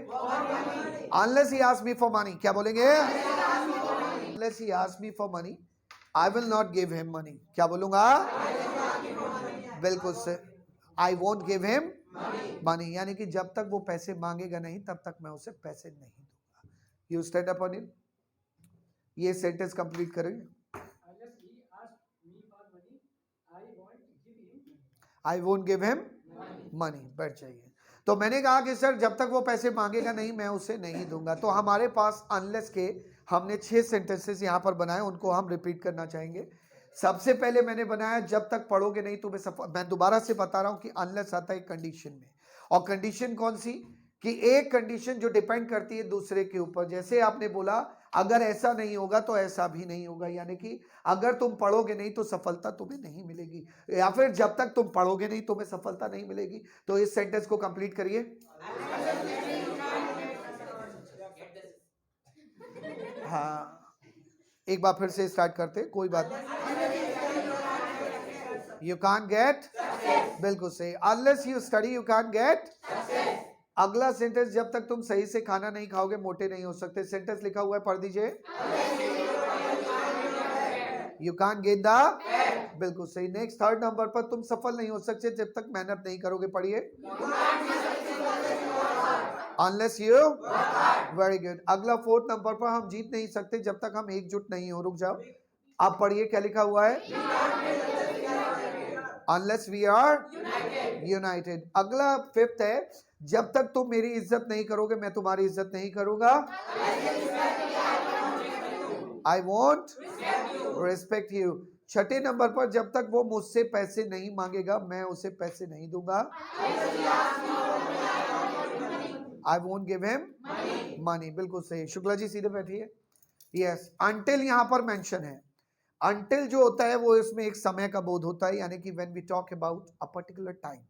Unless he ask me for money. क्या बोलेंगे? Unless he ask me for money I will not give him money. क्या बोलूंगा? बिल्कुल से, I won't give him money, यानी कि जब तक वो पैसे मांगेगा नहीं तब तक मैं उसे पैसे नहीं दूंगा। यू स्टैंड अप अनिल, ये सेंटेंस कंप्लीट करेंगे। I won't give him money, बैठ जाइए। तो मैंने कहा कि सर जब तक वो पैसे मांगेगा नहीं मैं उसे नहीं दूंगा। तो हमारे पास अनलेस के हमने 6 सेंटेंसेस यहां पर बनाए, उनको हम रिपीट करना चाहेंगे। सबसे पहले मैंने बनाया जब तक पढ़ोगे नहीं तुम्हें सफल। मैं दोबारा से बता रहा हूं कि अनलेस आता है कंडीशन में, और कंडीशन कौन सी? कि एक कंडीशन जो डिपेंड करती है दूसरे के ऊपर। जैसे आपने बोला अगर ऐसा नहीं होगा तो ऐसा भी नहीं होगा, यानी कि अगर तुम पढ़ोगे नहीं तो सफलता तुम्हें नहीं मिलेगी, या फिर जब तक तुम पढ़ोगे नहीं तुम्हें सफलता नहीं मिलेगी। तो इस सेंटेंस को कंप्लीट करिए। हाँ, एक बार फिर से स्टार्ट करते, कोई बात नहीं। यू कांट गेट, बिल्कुल सही, unless you study you can't get. अगला सेंटेंस, जब तक तुम सही से खाना नहीं खाओगे मोटे नहीं हो सकते। सेंटेंस लिखा हुआ है, पढ़ दीजिए। यू कांट गेट द बिल्कुल सही। नेक्स्ट थर्ड नंबर पर तुम सफल नहीं हो सकते जब तक मेहनत नहीं करोगे। पढ़िए। Unless you, very good. अगला फोर्थ नंबर पर हम जीत नहीं सकते जब तक हम एकजुट नहीं हो। रुक जाओ, आप पढ़िए क्या लिखा हुआ है। Unless we are united. अगला फिफ्थ है, जब तक तुम मेरी इज्जत नहीं करोगे मैं तुम्हारी इज्जत नहीं करूंगा। I want respect you. छठे नंबर पर, जब तक वो मुझसे पैसे नहीं मांगेगा मैं उसे पैसे नहीं दूंगा। I won't give him money. बिल्कुल सही। शुक्ला जी सीधे बैठिए। यस, अंटिल यहां पर मेंशन है। अंटिल जो होता है वो इसमें एक समय का बोध होता है, यानी कि when we talk about a particular time.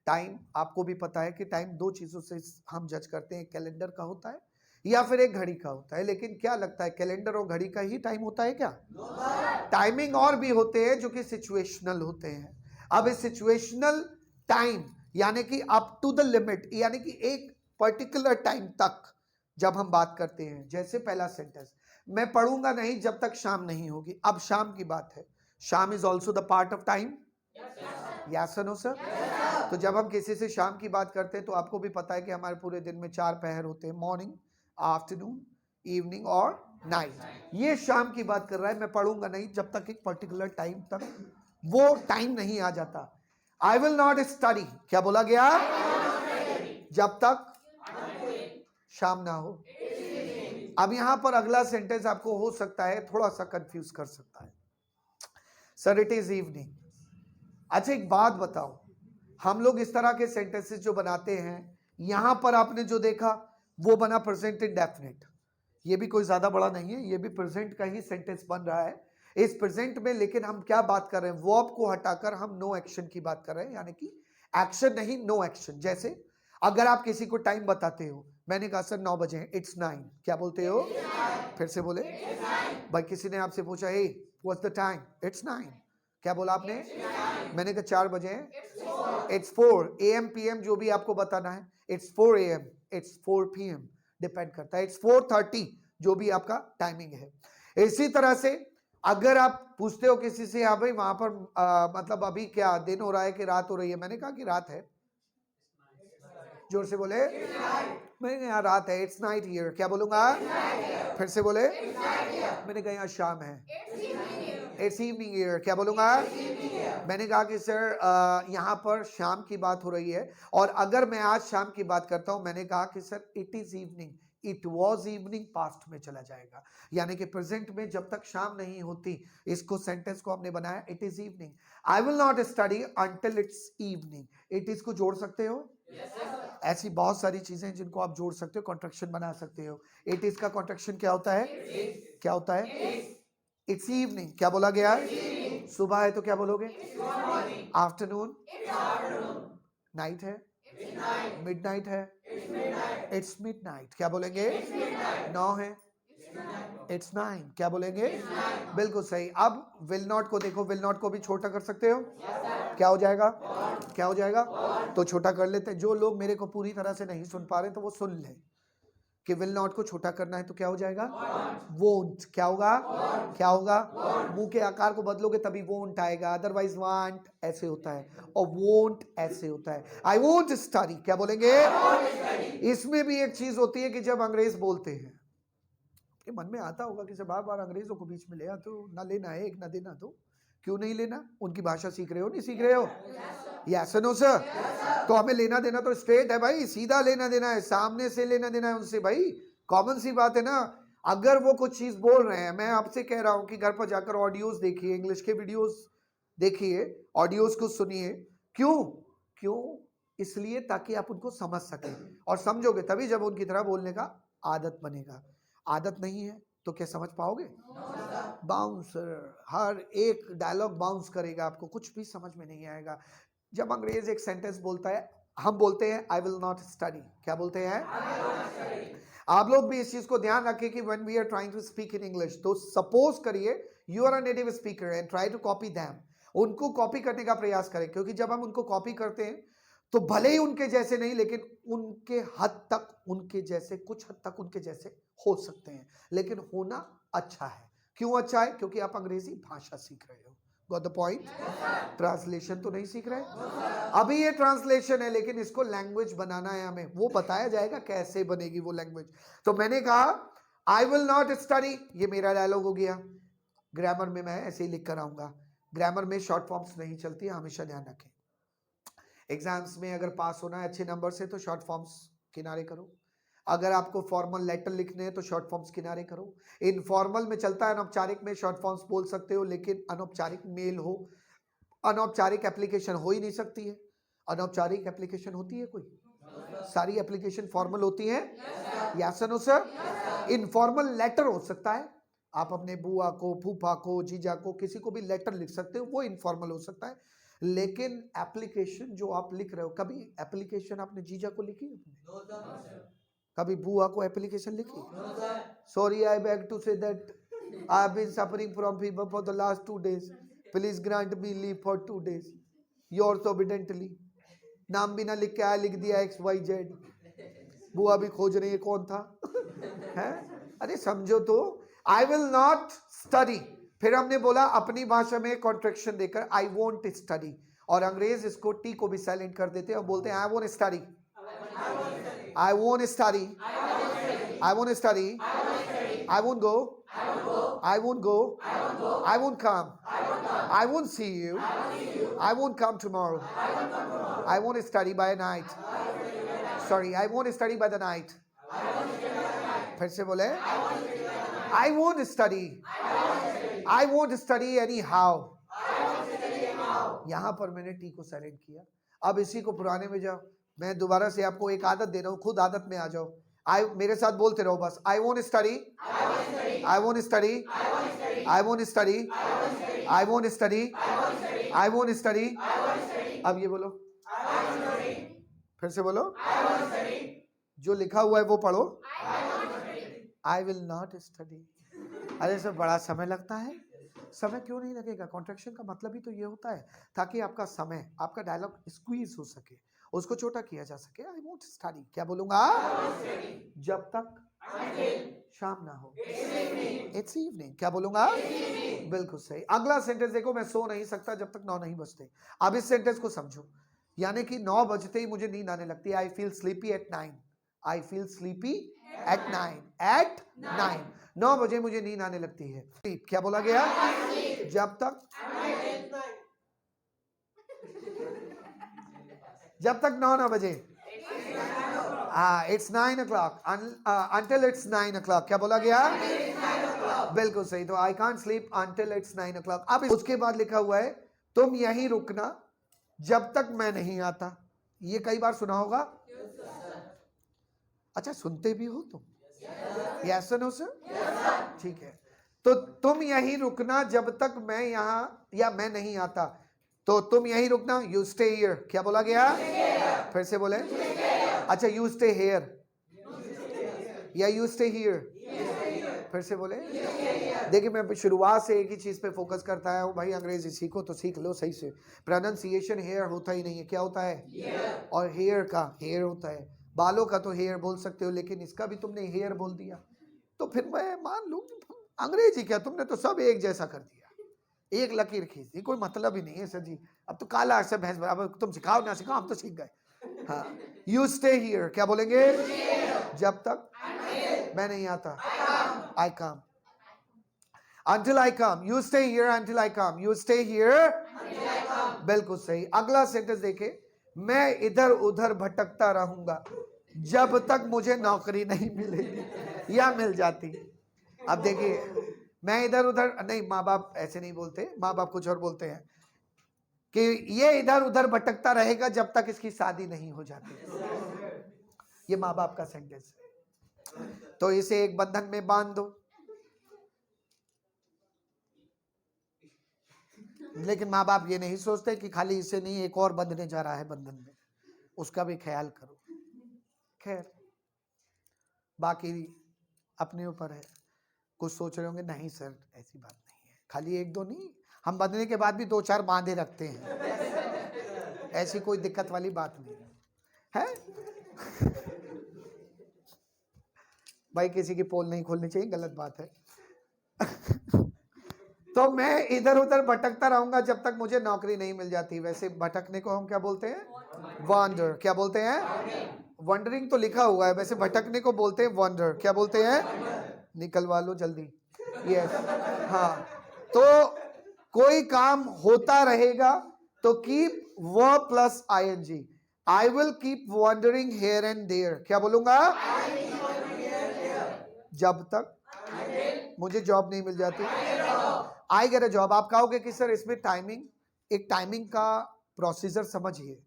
Time आपको भी पता है कि टाइम दो चीजों से हम जज करते हैं, कैलेंडर का होता है या फिर एक घड़ी का होता है। लेकिन क्या लगता है, कैलेंडर और घड़ी का ही टाइम होता है क्या? टाइमिंग और भी होते हैं जो कि सिचुएशनल होते हैं। अब इस सिचुएशनल टाइम यानी कि अप टू द लिमिट, यानी कि एक पर्टिकुलर टाइम तक जब हम बात करते हैं, जैसे पहला सेंटेंस, मैं पढ़ूंगा नहीं जब तक शाम नहीं होगी। अब शाम की बात है, शाम is also the part of time. Yes no sir. तो जब हम किसी से शाम की बात करते हैं तो आपको भी पता है कि हमारे पूरे दिन में 4 पहर होते हैं, मॉर्निंग, आफ्टरनून, इवनिंग और नाइट। ये शाम की बात कर रहा है। मैं पढ़ूंगा नहीं जब तक एक पर्टिकुलर टाइम तक वो टाइम नहीं आ जाता। आई विल नॉट स्टडी, क्या बोला गया? जब तक शाम ना हो। अब यहां पर अगला सेंटेंस आपको हो सकता है थोड़ा सा कंफ्यूज कर सकता है। Sir it is evening. अच्छा एक बात बताओ, हम लोग इस तरह के सेंटेंसेस जो बनाते हैं, यहां पर आपने जो देखा वो बना प्रेजेंट इंडेफिनिट। ये भी कोई ज्यादा बड़ा नहीं है, ये भी प्रेजेंट का ही सेंटेंस बन रहा है इस प्रेजेंट में। लेकिन हम क्या बात कर रहे हैं, वर्ब को हटाकर हम नो एक्शन की बात कर रहे हैं, यानी कि एक्शन नहीं, नो एक्शन। जैसे अगर आप किसी को टाइम बताते हो, मैंने कहा सर 9 बजे हैं, इट्स 9, क्या बोलते हो? फिर से बोले। भाई किसी ने आपसे पूछा, hey what's the time? It's 9, क्या बोला आपने? मैंने कहा 4 बजे हैं, इट्स 4 AM PM, जो भी आपको बताना है। It's 4 AM, it's 4 PM, depend करता है। इट्स 4:30, जो भी आपका टाइमिंग है। इसी तरह से अगर आप पूछते हो किसी से, हाँ भाई वहां पर मतलब अभी क्या दिन हो रहा है कि रात हो रही है? मैंने कहा कि रात है। जोर से बोले। मैंने कहा यहाँ रात है, इट्स नाइट हियर, क्या बोलूंगा? फिर से बोले। मैंने कहा यहाँ शाम है, इट्स इवनिंग हियर, क्या बोलूंगा? मैंने कहा कि सर यहाँ पर शाम की बात हो रही है, और अगर मैं आज शाम की बात करता हूं, मैंने कहा कि sir it is evening, it was evening past में चला जाएगा, यानी कि प्रेजेंट में जब तक शाम नहीं होती, इसको सेंटेंस को हमने बनाया it is evening. I will not study until it's evening. It is को जोड़ सकते हो। ऐसी बहुत सारी चीजें जिनको आप जोड़ सकते हो, कॉन्ट्रैक्शन बना सकते हो। इट इज का कॉन्ट्रैक्शन क्या होता है? क्या होता है? इट्स इवनिंग, क्या बोला गया? सुबह है तो क्या बोलोगे? आफ्टरनून। नाइट है, मिडनाइट है, इट्स मिडनाइट, क्या बोलेंगे? 9 है, इट्स 9, क्या बोलेंगे? बिल्कुल सही। अब विल नॉट को देखो, विल नॉट को भी छोटा कर सकते हो। क्या हो जाएगा? क्या हो जाएगा? तो छोटा कर लेते हैं। जो लोग मेरे को पूरी तरह से नहीं सुन पा रहे तो वो सुन ले कि विल नॉट को छोटा करना है तो क्या हो जाएगा? वोंट, क्या होगा? क्या होगा? मुंह के आकार को बदलोगे तभी वोंट आएगा, अदरवाइज वांट ऐसे होता है और वोंट ऐसे होता है। आई वोंट स्टडी, क्या बोलेंगे? इसमें भी एक चीज होती है कि जब अंग्रेज बोलते हैं, ये मन में आता होगा कि बार बार अंग्रेजों को बीच में ले आते हो, ना लेना है एक, ना देना दो। क्यों नहीं लेना? उनकी भाषा सीख रहे हो, नहीं सीख रहे हो? Yes no sir. तो हमें लेना देना तो स्ट्रेट है भाई, सीधा लेना देना है, सामने से लेना देना है उनसे भाई। कॉमन सी बात है ना। अगर वो कुछ चीज बोल रहे हैं, मैं आपसे कह रहा हूं कि घर पर जाकर ऑडियोज देखिए, इंग्लिश के वीडियोस देखिए, ऑडियोज को सुनिए। क्यों? क्यों? इसलिए ताकि आप उनको समझ सकें, और समझोगे तभी जब उनकी तरह बोलने का आदत बनेगा। आदत नहीं है तो क्या समझ पाओगे? बाउंसर, हर एक डायलॉग बाउंस करेगा, आपको कुछ भी समझ में नहीं आएगा। जब अंग्रेज एक सेंटेंस बोलता है, हम बोलते हैं आई विल नॉट स्टडी, क्या बोलते हैं? आप लोग भी इस चीज को ध्यान रखें कि when we are trying to speak in English, तो सपोज करिए you are a native speaker and try to copy them, उनको कॉपी करने का प्रयास करें, क्योंकि जब हम उनको कॉपी करते हैं तो भले ही उनके जैसे नहीं, लेकिन उनके हद तक उनके जैसे, कुछ हद तक उनके जैसे हो सकते हैं, लेकिन होना अच्छा है। क्यों अच्छा है? क्योंकि आप अंग्रेजी भाषा सीख रहे हो। Got the point? ट्रांसलेशन तो नहीं सीख रहे? अभी ये ट्रांसलेशन है, लेकिन इसको लैंग्वेज बनाना है हमें, वो बताया जाएगा कैसे बनेगी वो लैंग्वेज। तो मैंने कहा आई विल नॉट स्टडी, ये मेरा डायलॉग हो गया। ग्रामर में मैं ऐसे ही लिख कर आऊंगा, ग्रामर में शॉर्ट फॉर्म्स नहीं चलती, हमेशा ध्यान रखें। एग्जाम्स में अगर पास होना है अच्छे नंबर से तो शॉर्ट फॉर्म्स किनारे करो, अगर आपको फॉर्मल लेटर लिखने हैं तो शॉर्ट फॉर्म्स किनारे करो। इनफॉर्मल में चलता है, अनौपचारिक में शॉर्ट फॉर्म्स बोल सकते हो, लेकिन अनौपचारिक मेल हो, अनौपचारिक एप्लीकेशन हो ही नहीं सकती है। अनौपचारिक एप्लीकेशन होती है कोई? सारी एप्लीकेशन फॉर्मल होती है? Yes no sir. Informal letter हो सकता है, आप अपने बुआ को, फूफा को, जीजा को, किसी को भी लेटर लिख सकते हो, वो इनफॉर्मल हो सकता है। लेकिन एप्लीकेशन जो आप लिख रहे हो, कभी एप्लीकेशन आपने जीजा को लिखी है? कभी बुआ को एप्लीकेशन लिखी? Sorry, I beg to say that I have been suffering from fever for the last 2 days, please grant me leave for 2 days, yours obediently. नाम भी ना लिख के आया, लिख दिया XYZ। बुआ भी खोज रही है कौन था। है? अरे समझो तो। आई विल नॉट स्टडी, फिर हमने बोला अपनी भाषा में कॉन्ट्रैक्शन देकर आई वोंट स्टडी, और अंग्रेज इसको टी को भी साइलेंट कर देते हैं और बोलते हैं I won't study, I won't study, I won't study, I won't go, I won't go, I won't come, I won't see you, I won't come tomorrow, I won't study by night, sorry, I won't study by the night। फिर से बोले I won't study, I won't study anyhow। यहां पर मैंने T को silent किया। अब इसी को पुराने में जाओ, मैं दोबारा से आपको एक आदत दे रहा हूं, खुद आदत में आ जाओ। मेरे साथ बोलते रहो बस, I won't study, I won't study, I won't study, I won't study, I won't study। अब ये बोलो, फिर से बोलो, जो लिखा हुआ है वो पढ़ो, I will not study। अरे सर बड़ा समय लगता है। समय क्यों नहीं लगेगा? कॉन्ट्रैक्शन का मतलब ही तो ये होता है ताकि आपका समय, आपका डायलॉग स्क्वीज हो सके, उसको छोटा किया जा सके। आई वोंट स्टडी, क्या बोलूंगा? जब तक शाम ना हो, इट्स इवनिंग। क्या बोलूंगा? बिल्कुल सही। अगला सेंटेंस देखो, मैं सो नहीं सकता जब तक 9 नहीं बजते। अब इस सेंटेंस को समझो, यानी कि 9 बजते ही मुझे नींद आने लगती है। I feel sleepy at 9, I feel sleepy at 9, at 9, 9 बजे मुझे नींद आने लगती है। क्या बोला गया? जब तक, जब तक 9 ना बजे। It's 9 o'clock, until it's 9 o'clock। क्या बोला गया? बिल्कुल सही। तो I can't sleep until it's 9 o'clock। अब उसके बाद लिखा हुआ है तुम यहीं रुकना जब तक मैं नहीं आता। ये कई बार सुना होगा। अच्छा, सुनते भी हो तुम? यस नो सर, ठीक है। तो तुम यहीं रुकना जब तक मैं यहां या मैं नहीं आता, तो तुम यहीं रुकना, यू स्टे हियर। क्या बोला गया? फिर से बोले। अच्छा, यू स्टे हियर या यू स्टे हियर? फिर से बोले। देखिए, मैं शुरुआत से एक ही चीज पे फोकस करता है भाई, अंग्रेजी सीखो तो सीख लो सही से। प्रोनाउंसिएशन हेयर होता ही नहीं है। क्या होता है? और हेयर का हेयर होता है। बालों का तो हेयर बोल सकते हो, लेकिन इसका भी तुमने हेयर बोल दिया, तो फिर मैं मान लूं अंग्रेजी क्या, तुमने तो सब एक जैसा कर दिया, एक लकीर खींच दी, कोई मतलब ही नहीं है सर जी। अब तो काला से भैंस बराबर, तुम सिखाओ ना सिखाओ, हम तो सीख गए। हाँ, यू स्टे हियर। क्या बोलेंगे? जब तक मैं नहीं आता, आई कम, until I come, you stay here until I come, you stay here until I come। बिल्कुल सही। अगला सेंटेंस देखे, मैं इधर उधर भटकता रहूंगा जब तक मुझे नौकरी नहीं मिलेगी या मिल जाती। अब देखिए, मैं इधर उधर नहीं, माँ बाप ऐसे नहीं बोलते, माँ बाप कुछ और बोलते हैं कि ये इधर उधर भटकता रहेगा जब तक इसकी शादी नहीं हो जाती। ये माँ बाप का सेंटेंस है, तो इसे एक बंधन में बांध दो। लेकिन माँ बाप ये नहीं सोचते कि खाली इसे नहीं, एक और बंधने जा रहा है बंधन में, उसका भी ख्याल करो। खैर, बाकी अपने ऊपर है। कुछ सोच रहे होंगे नहीं सर ऐसी बात नहीं है, खाली 1-2 नहीं, हम बंधने के बाद भी 2-4 बांधे रखते हैं, ऐसी कोई दिक्कत वाली बात नहीं है। भाई किसी की पोल नहीं खोलनी चाहिए, गलत बात है। तो मैं इधर उधर भटकता रहूंगा जब तक मुझे नौकरी नहीं मिल जाती। वैसे भटकने को हम क्या बोलते हैं? वंडर। क्या बोलते हैं? वंडरिंग तो लिखा हुआ है, वैसे भटकने को बोलते हैं वंडर। क्या बोलते हैं? निकलवा लो जल्दी। यस, हाँ। तो कोई काम होता रहेगा तो keep verb plus ING. I will keep wandering here and there. क्या बोलूंगा? जब तक मुझे जॉब नहीं मिल जाती। I get a job. आप कहोगे कि सर इसमें टाइमिंग, एक टाइमिंग का प्रोसीजर समझिए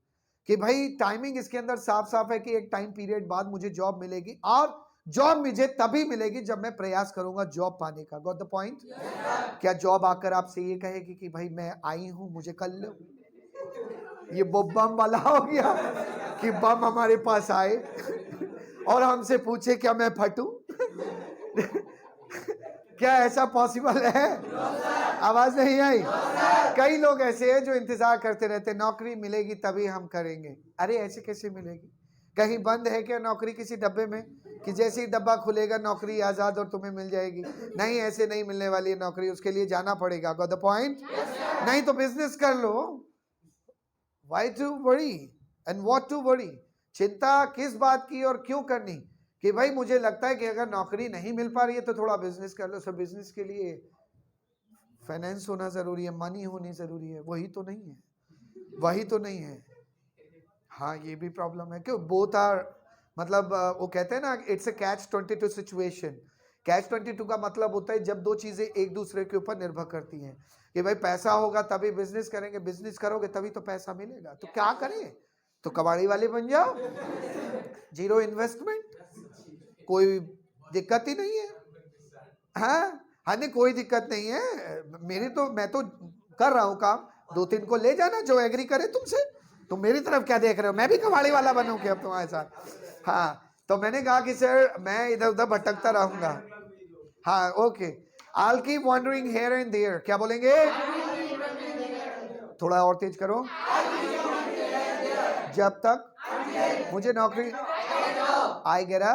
कि भाई टाइमिंग इसके अंदर साफ साफ है कि एक टाइम पीरियड बाद मुझे जॉब मिलेगी, और जॉब मुझे तभी मिलेगी जब मैं प्रयास करूंगा जॉब पाने का। Got the point? क्या जॉब आकर आपसे ये कहेगी कि भाई मैं आई हूं, मुझे कर लो? ये बम वाला हो गया कि बम हमारे पास आए और हमसे पूछे क्या मैं फटूं? क्या ऐसा पॉसिबल है? आवाज नहीं आई? कई लोग ऐसे हैं जो इंतजार करते रहते, नौकरी मिलेगी तभी हम करेंगे। अरे ऐसे कैसे मिलेगी? कहीं बंद है क्या नौकरी किसी डब्बे में कि जैसे ही डब्बा खुलेगा नौकरी आजाद और तुम्हें मिल जाएगी? नहीं, ऐसे नहीं मिलने वाली है नौकरी, उसके लिए जाना पड़ेगा। Got the point? नहीं तो बिजनेस कर लो। Why to worry and what to worry? चिंता किस बात की और क्यों करनी कि भाई मुझे लगता है कि अगर नौकरी नहीं मिल पा रही है तो थोड़ा बिजनेस कर लो। सब बिजनेस के लिए फाइनेंस होना जरूरी है, मनी होनी जरूरी है। वही तो नहीं है, वही तो नहीं है। हाँ, ये भी प्रॉब्लम है। क्यों? बोथ आर, मतलब वो कहते हैं ना, it's a catch 22 situation. Catch 22 का मतलब होता है जब दो चीजें एक दूसरे के ऊपर निर्भर करती हैं कि भाई पैसा होगा तभी बिजनेस करेंगे, बिजनेस करोगे तभी तो पैसा मिलेगा। तो क्या करें? तो कबाड़ी वाले बन जाओ, जीरो इन्वेस्टमेंट, कोई दिक्कत ही नहीं है। हाँ हाँ, नहीं कोई दिक्कत नहीं है। मेरी तो, मैं तो कर रहा हूँ काम, 2-3 को ले जाना जो एग्री करे तुमसे। तुम मेरी तरफ क्या देख रहे हो? मैं भी कबाड़ी वाला बनूं क्या अब तुम्हारे साथ? हाँ, तो मैंने कहा कि सर मैं इधर उधर भटकता रहूंगा। हाँ, okay. I'll keep wandering here and there। क्या बोलेंगे? थोड़ा और तेज करो। जब तक मुझे नौकरी, आई गेट अ,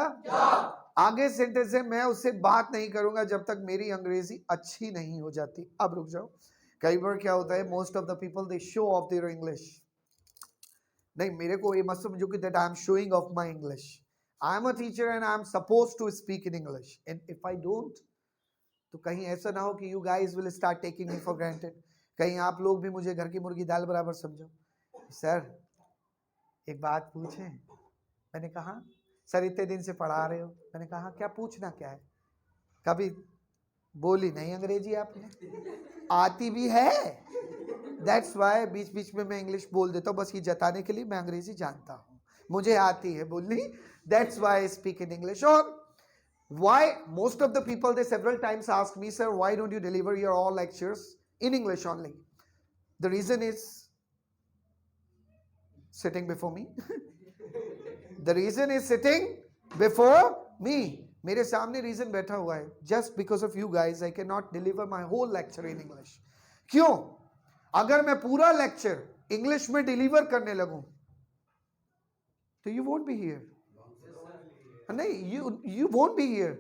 आगे सेंटेंस है मैं उससे बात नहीं करूंगा जब तक मेरी अंग्रेजी अच्छी नहीं हो जाती। अब रुक जाओ। कई बार क्या होता है, most of the people they show off their English. नहीं, मेरे को ये मत समझो कि that I am showing off my English. I am a teacher and I am supposed to speak in English, and if I don't, तो कहीं ऐसा ना हो कि you guys will start taking me for granted. कहीं आप लोग भी मुझे घर की मुर्गी दाल बराबर समझो। सर एक बात पूछें? मैंने कहा सर इतने दिन से पढ़ा रहे हो। मैंने कहा क्या पूछना क्या है? कभी बोली नहीं अंग्रेजी आपने? आती भी है, दैट्स वाई बीच बीच में मैं इंग्लिश बोल देता हूँ, बस ये जताने के लिए मैं अंग्रेजी जानता हूँ, मुझे आती है बोलनी। That's why I speak in English. और why most of the people, they several times ask me, sir, why don't you deliver your all lectures in English only? The reason is sitting before me. The reason is sitting before me. मेरे सामने reason बैठा हुआ है। Just because of you guys I cannot deliver my whole lecture in English. क्यों? अगर मैं पूरा lecture English में डिलीवर करने लगूं तो you won't be here. नहीं, you won't be here.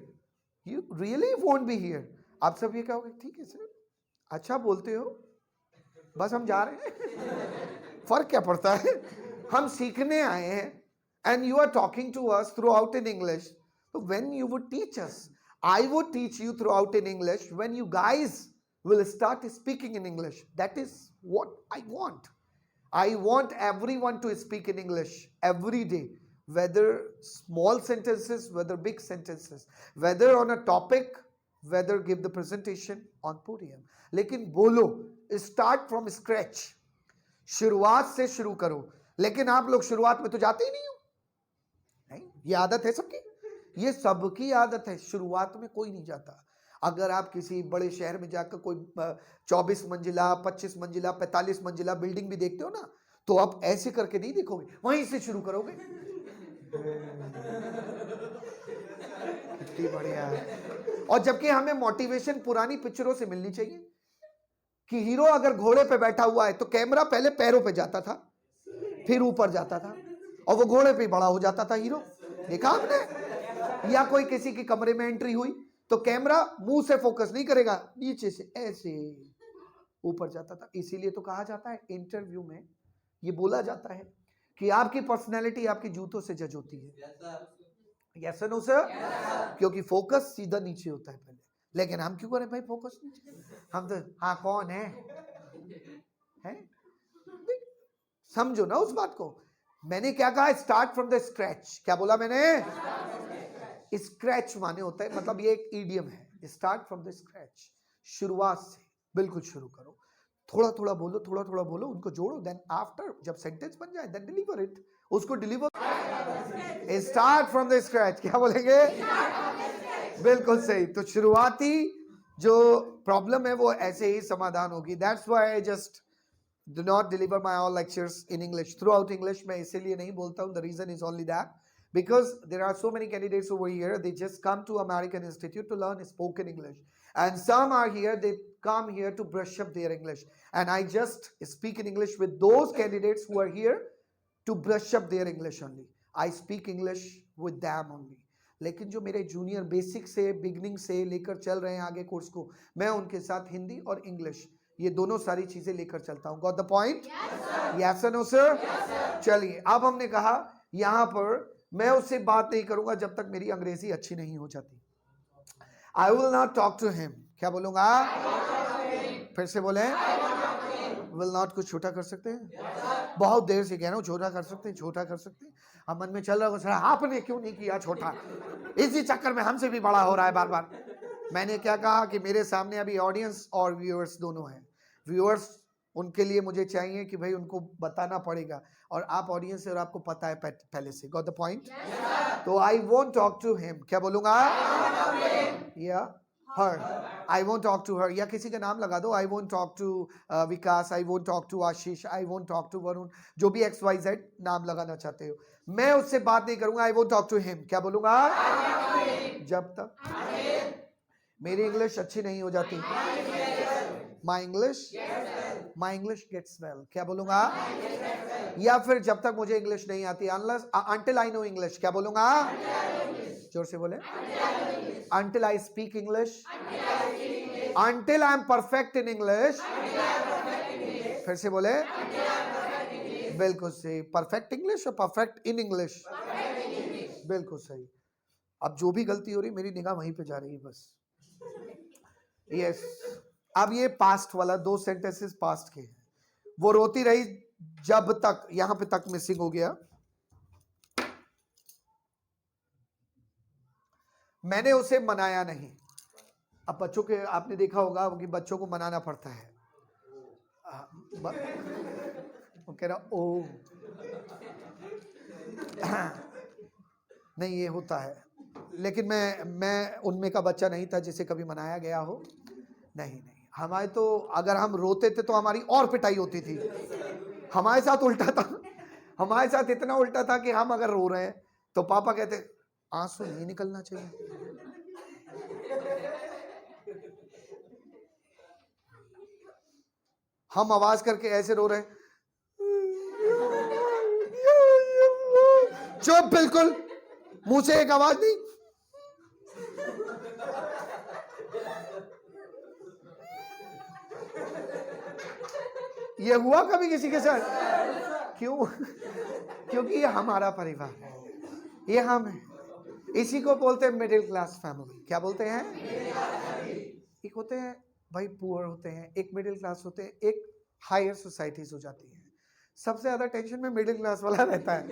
You really won't be here. आप सब ये कहोगे ठीक है सर, अच्छा बोलते हो, बस हम जा रहे हैं। फर्क क्या पड़ता है? हम सीखने आए हैं and you are talking to us throughout in English. So when you would teach us, I would teach you throughout in English. When you guys will start speaking in English, that is what I want. I want everyone to speak in English every day, whether small sentences, whether big sentences, whether on a topic, whether give the presentation on podium. लेकिन बोलो, start from scratch, शुरुआत से शुरू करो। लेकिन आप लोग शुरुआत में तो जाते ही नहीं हो। नहीं, ये आदत है सबकी, ये सबकी आदत है, शुरुआत में कोई नहीं जाता। अगर आप किसी बड़े शहर में जाकर कोई 24 मंजिला, 25 मंजिला, 45 मंजिला बिल्डिंग भी देखते हो ना, तो आप ऐसे करके नहीं देखोगे, वहीं से शुरू करोगे। कितनी बढ़िया है। और जबकि हमें मोटिवेशन पुरानी पिक्चरों से मिलनी चाहिए कि हीरो अगर घोड़े पे बैठा हुआ है तो कैमरा पहले पैरों पे जाता था, फिर ऊपर जाता था, और वो घोड़े पे बड़ा हो जाता था हीरो। देखा आपने? या कोई किसी के कमरे में एंट्री हुई तो कैमरा मुंह से फोकस नहीं करेगा, नीचे से ऐसे ऊपर जाता था। इसीलिए तो कहा जाता है इंटरव्यू में, ये बोला जाता है कि आपकी पर्सनैलिटी आपके जूतों से जज होती है। Yes no sir? क्योंकि फोकस सीधा नीचे होता है पहले। लेकिन हम क्यों करें भाई फोकस नीचे? हम तो हाँ कौन है? समझो ना उस बात को। मैंने क्या कहा? Start from the scratch. क्या बोला मैंने? स्क्रैच माने होता है, मतलब ये एक इडियम है, स्टार्ट फ्रॉम द स्क्रैच, शुरुआत से बिल्कुल शुरू करो, थोड़ा थोड़ा बोलो, थोड़ा थोड़ा बोलो, उनको जोड़ो, देन आफ्टर जब सेंटेंस बन जाए देन डिलीवर इट, उसको deliver. Start from the scratch, क्या बोलेंगे? बिल्कुल सही। तो शुरुआती जो प्रॉब्लम है वो ऐसे ही समाधान होगी। That's why I just do not deliver my all lectures in English throughout English। मैं इसीलिए नहीं बोलता हूँ, the reason is only that because there are so many candidates over here, they just come to American Institute to learn spoken English, and some are here, they come here to brush up their English, and I just speak in English with those candidates who are here to brush up their English only। I speak English with them only। लेकिन जो मेरे junior basic से beginning से लेकर चल रहे हैं आगे कोर्स को, मैं उनके साथ हिंदी और इंग्लिश ये दोनों सारी चीजें लेकर चलता हूं। Got the point? Yes no sir? चलिए, अब हमने कहा यहां पर मैं उससे बात नहीं करूंगा जब तक मेरी अंग्रेजी अच्छी नहीं हो जाती। I will not talk to him. क्या बोलूंगा? फिर से बोले। विल नॉट कुछ छोटा कर सकते हैं? बहुत देर से कह रहा हूं छोटा कर सकते हैं, छोटा कर सकते हैं। अब मन में चल रहा होगा आपने क्यों नहीं किया छोटा, इसी चक्कर में हमसे भी बड़ा हो रहा है बार बार। मैंने क्या कहा कि मेरे सामने अभी ऑडियंस और व्यूअर्स दोनों हैं। व्यूअर्स उनके लिए मुझे चाहिए कि भाई उनको बताना पड़ेगा, और आप ऑडियंस है और आपको पता है पहले से। Got the point? तो I won't talk to him. क्या बोलूंगा? या her. I won't talk to her, या किसी का नाम लगा दो। I won't talk to Vikas, I won't talk to Ashish, I won't talk to Varun, जो भी XYZ नाम लगाना चाहते हो, मैं उससे बात नहीं करूंगा। I won't talk to him. क्या बोलूंगा? जब तक मेरी इंग्लिश अच्छी नहीं हो जाती। My English gets well. क्या बोलूंगा? या फिर जब तक मुझे इंग्लिश नहीं आती, unless until I no English. क्या बोलूंगा? जोर से बोले। Until I speak English, until I am perfect in English. फिर से बोले। बिल्कुल सही। परफेक्ट इंग्लिश और परफेक्ट इन इंग्लिश, बिल्कुल सही। अब जो भी गलती हो रही मेरी निगाह वहीं पे जा रही है बस। यस अब ये पास्ट वाला, दो सेंटेंसेस पास्ट के हैं। वो रोती रही जब तक, यहां पे तक मिसिंग हो गया। मैंने उसे मनाया नहीं। अब बच्चों के आपने देखा होगा कि बच्चों को मनाना पड़ता है। वो कह रहा ओ नहीं, ये होता है, लेकिन मैं उनमें का बच्चा नहीं था जिसे कभी मनाया गया हो। नहीं, हमारे तो अगर हम रोते थे तो हमारी और पिटाई होती थी। हमारे साथ उल्टा था, हमारे साथ इतना उल्टा था कि हम अगर रो रहे हैं तो पापा कहते आंसू नहीं निकलना चाहिए। हम आवाज करके ऐसे रो रहे हैं, चुप, बिल्कुल मुंह से एक आवाज नहीं। ये हुआ कभी किसी के साथ? क्यों? क्योंकि ये हमारा परिवार है, ये हम है। इसी को बोलते हैं मिडिल क्लास फैमिली। क्या बोलते हैं? एक होते हैं भाई पुअर होते हैं, एक मिडिल क्लास होते हैं, एक हायर सोसाइटीज हो जाती है। सबसे ज्यादा टेंशन में मिडिल क्लास वाला रहता है।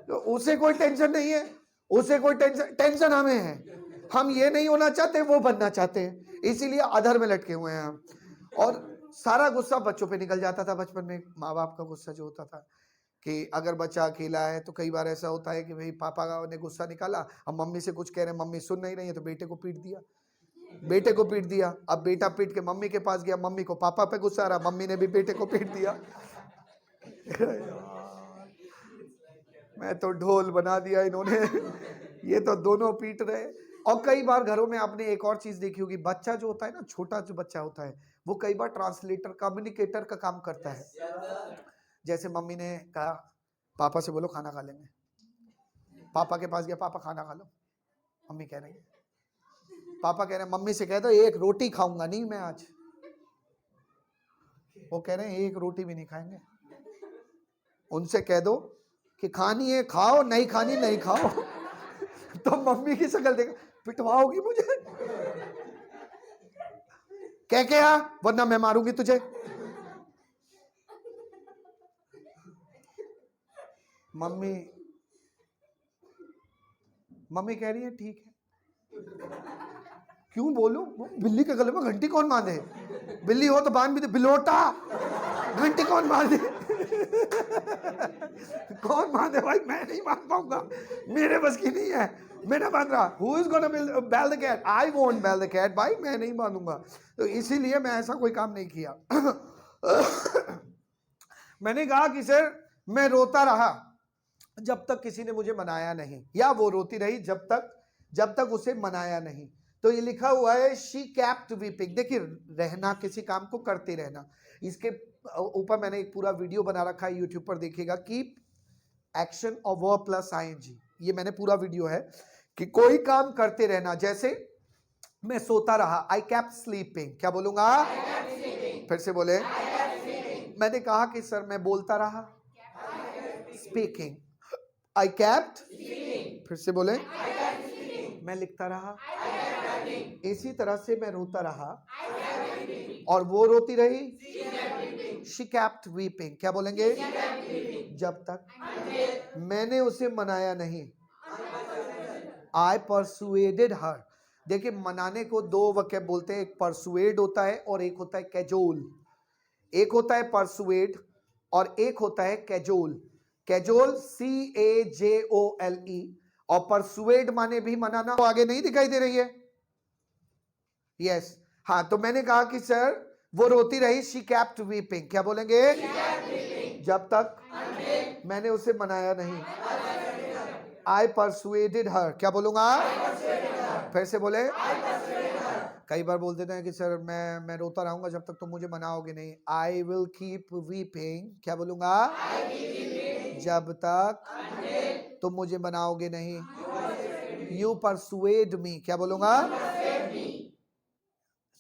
तो उसे कोई टेंशन नहीं है, उसे कोई टेंशन हमें है। हम ये नहीं होना चाहते, वो बनना चाहते हैं, इसीलिए अधर में लटके हुए हैं हम। और सारा गुस्सा बच्चों पे निकल जाता था बचपन में। माँ बाप का गुस्सा जो होता था कि अगर बच्चा अकेला है तो कई बार ऐसा होता है कि भाई पापा ने गुस्सा निकाला, अब मम्मी से कुछ कह रहे हैं, मम्मी सुन नहीं रही है, तो बेटे को पीट दिया, बेटे को पीट दिया। अब बेटा पीट के मम्मी के पास गया, मम्मी को पापा पे गुस्सा आ रहा, मम्मी ने भी बेटे को पीट दिया। मैं तो ढोल बना दिया इन्होंने। ये तो दोनों पीट रहे। और कई बार घरों में आपने एक और चीज देखी होगी, बच्चा जो होता है ना, छोटा जो बच्चा होता है, वो कई बार ट्रांसलेटर, कम्युनिकेटर का काम करता है। जैसे मम्मी ने कहा पापा से बोलो खाना खा लेंगे, पापा के पास गया, पापा खाना खा लो, मम्मी कह रही है पापा कह रहे हैं मम्मी से कह दो एक रोटी खाऊंगा नहीं मैं आज। वो कह रहे हैं एक रोटी भी नहीं खाएंगे। उनसे कह दो कि खानी है खाओ, नहीं खानी नहीं खाओ। तो मम्मी की शक्ल देख पिटवाओगी मुझे, कह के आ वरना मैं मारूंगी तुझे। मम्मी मम्मी कह रही है ठीक है। क्यों बोलूं? बिल्ली के गले में घंटी कौन बांधे? बिल्ली हो तो बांध भी दे, बिलोटा घंटी कौन बांधे? कौन बांधे भाई? मैं नहीं बांध पाऊंगा, मेरे बस की नहीं है, मैं ना बांध रहा। Who is gonna bail the cat? I won't bail the cat भाई, मैं नहीं बांधूंगा। तो इसीलिए मैं ऐसा कोई काम नहीं किया। मैंने कहा कि सर मैं रोता रहा जब तक किसी ने मुझे मनाया नहीं, या वो रोती रही जब तक उसे मनाया नहीं। तो ये लिखा हुआ है शी कैप्ट वीपिंग। देखिए रहना, किसी काम को करते रहना, इसके ऊपर मैंने एक पूरा वीडियो बना रखा है यूट्यूब पर, देखिएगा। कीप एक्शन और वर्ब प्लस आईएनजी, ये मैंने पूरा वीडियो है कि कोई काम करते रहना। जैसे मैं सोता रहा, आई कैप्ट स्लीपिंग। क्या बोलूंगा? फिर से बोले। मैंने कहा कि सर मैं बोलता रहा, स्पीकिंग। आई कैप्ट, फिर से बोले। मैं लिखता रहा, इसी तरह से मैं रोता रहा और वो रोती रही, शी कैप्ट वीपिंग। क्या बोलेंगे? जब तक मैंने उसे मनाया नहीं, आई परसुएडेड हर। देखिए मनाने को दो वक्य बोलते हैं, एक परसुएड होता है और एक होता है कैजोल। एक होता है परसुएड और एक होता है कैजोल। कैजोल CAJOLE और परसुएड माने भी मनाना। तो आगे नहीं दिखाई दे रही है? यस हाँ, तो मैंने कहा कि सर वो रोती रही, शी कैप्ट वीपिंग। क्या बोलेंगे? जब तक मैंने उसे मनाया नहीं, आई परसुएडेड हर। क्या बोलूंगा? फिर से बोले। कई बार बोल देते हैं कि सर मैं रोता रहूंगा जब तक तुम मुझे मनाओगे नहीं, आई विल कीप वीपिंग। क्या बोलूंगा? जब तक तुम मुझे मनाओगे नहीं, यू परसुएड मी। क्या बोलूंगा?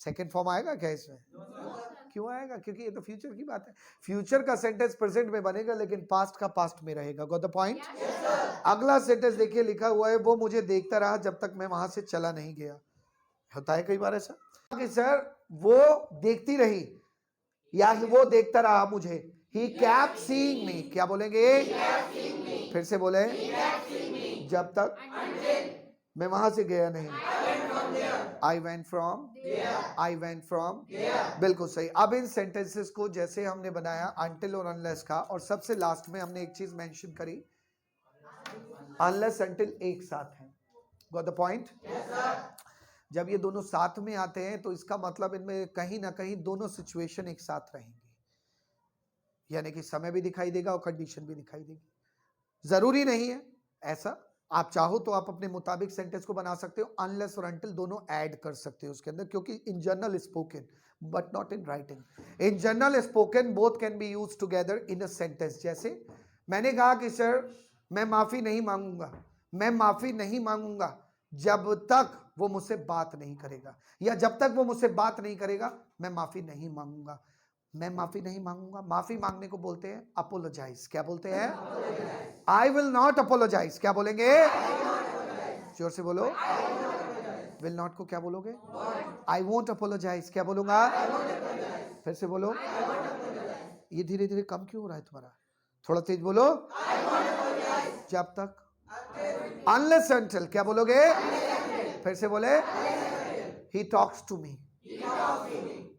सेकेंड फॉर्म आएगा क्या इसमें? क्यों आएगा? क्योंकि ये तो फ्यूचर की बात है। फ्यूचर का सेंटेंस प्रेजेंट में बनेगा लेकिन पास्ट का पास्ट में रहेगा। Got the point? अगला सेंटेंस देखिए, लिखा हुआ है वो मुझे देखता रहा जब तक मैं वहां से चला नहीं गया। होता है कई बार ऐसा कि सर वो देखती रही या वो देखता रहा मुझे, ही कैप्ट सीइंग मी। क्या बोलेंगे? फिर से बोले। जब तक मैं वहां से गया नहीं, आई वेंट फ्रॉम। बिल्कुल सही। अब इन सेंटेंसेस को जैसे हमने बनाया अनटिल और अनलेस का, और सबसे लास्ट में हमने एक चीज मेंशन करी, अनलेस अनटिल एक साथ है। Got the point? जब ये दोनों साथ में आते हैं तो इसका मतलब इनमें कहीं ना कहीं दोनों सिचुएशन एक साथ रहेंगी, यानी कि समय भी दिखाई देगा और कंडीशन भी दिखाई देगी। जरूरी नहीं है ऐसा, आप चाहो तो आप अपने मुताबिक सेंटेंस को बना सकते हो। अनलेस और अनटिल दोनों ऐड कर सकते हो उसके अंदर, क्योंकि in general spoken but not in writing. In general spoken both can be use together in a sentence. जैसे मैंने कहा कि सर मैं माफी नहीं मांगूंगा, मैं माफी नहीं मांगूंगा जब तक वो मुझसे बात नहीं करेगा, या जब तक वो मुझसे बात नहीं करेगा मैं माफी नहीं मांगूंगा। मैं माफी नहीं मांगूंगा, माफी मांगने को बोलते हैं अपोलोजाइज। क्या बोलते हैं? I will not apologise. क्या बोलेंगे? जोर से बोलो। विल नॉट को क्या बोलोगे? I won't apologise. क्या बोलूंगा? फिर से बोलो। ये धीरे धीरे कम क्यों हो रहा है तुम्हारा? थोड़ा तेज बोलो। जब तक, अनलेस अनटिल। क्या बोलोगे? फिर से बोले। He talks to me.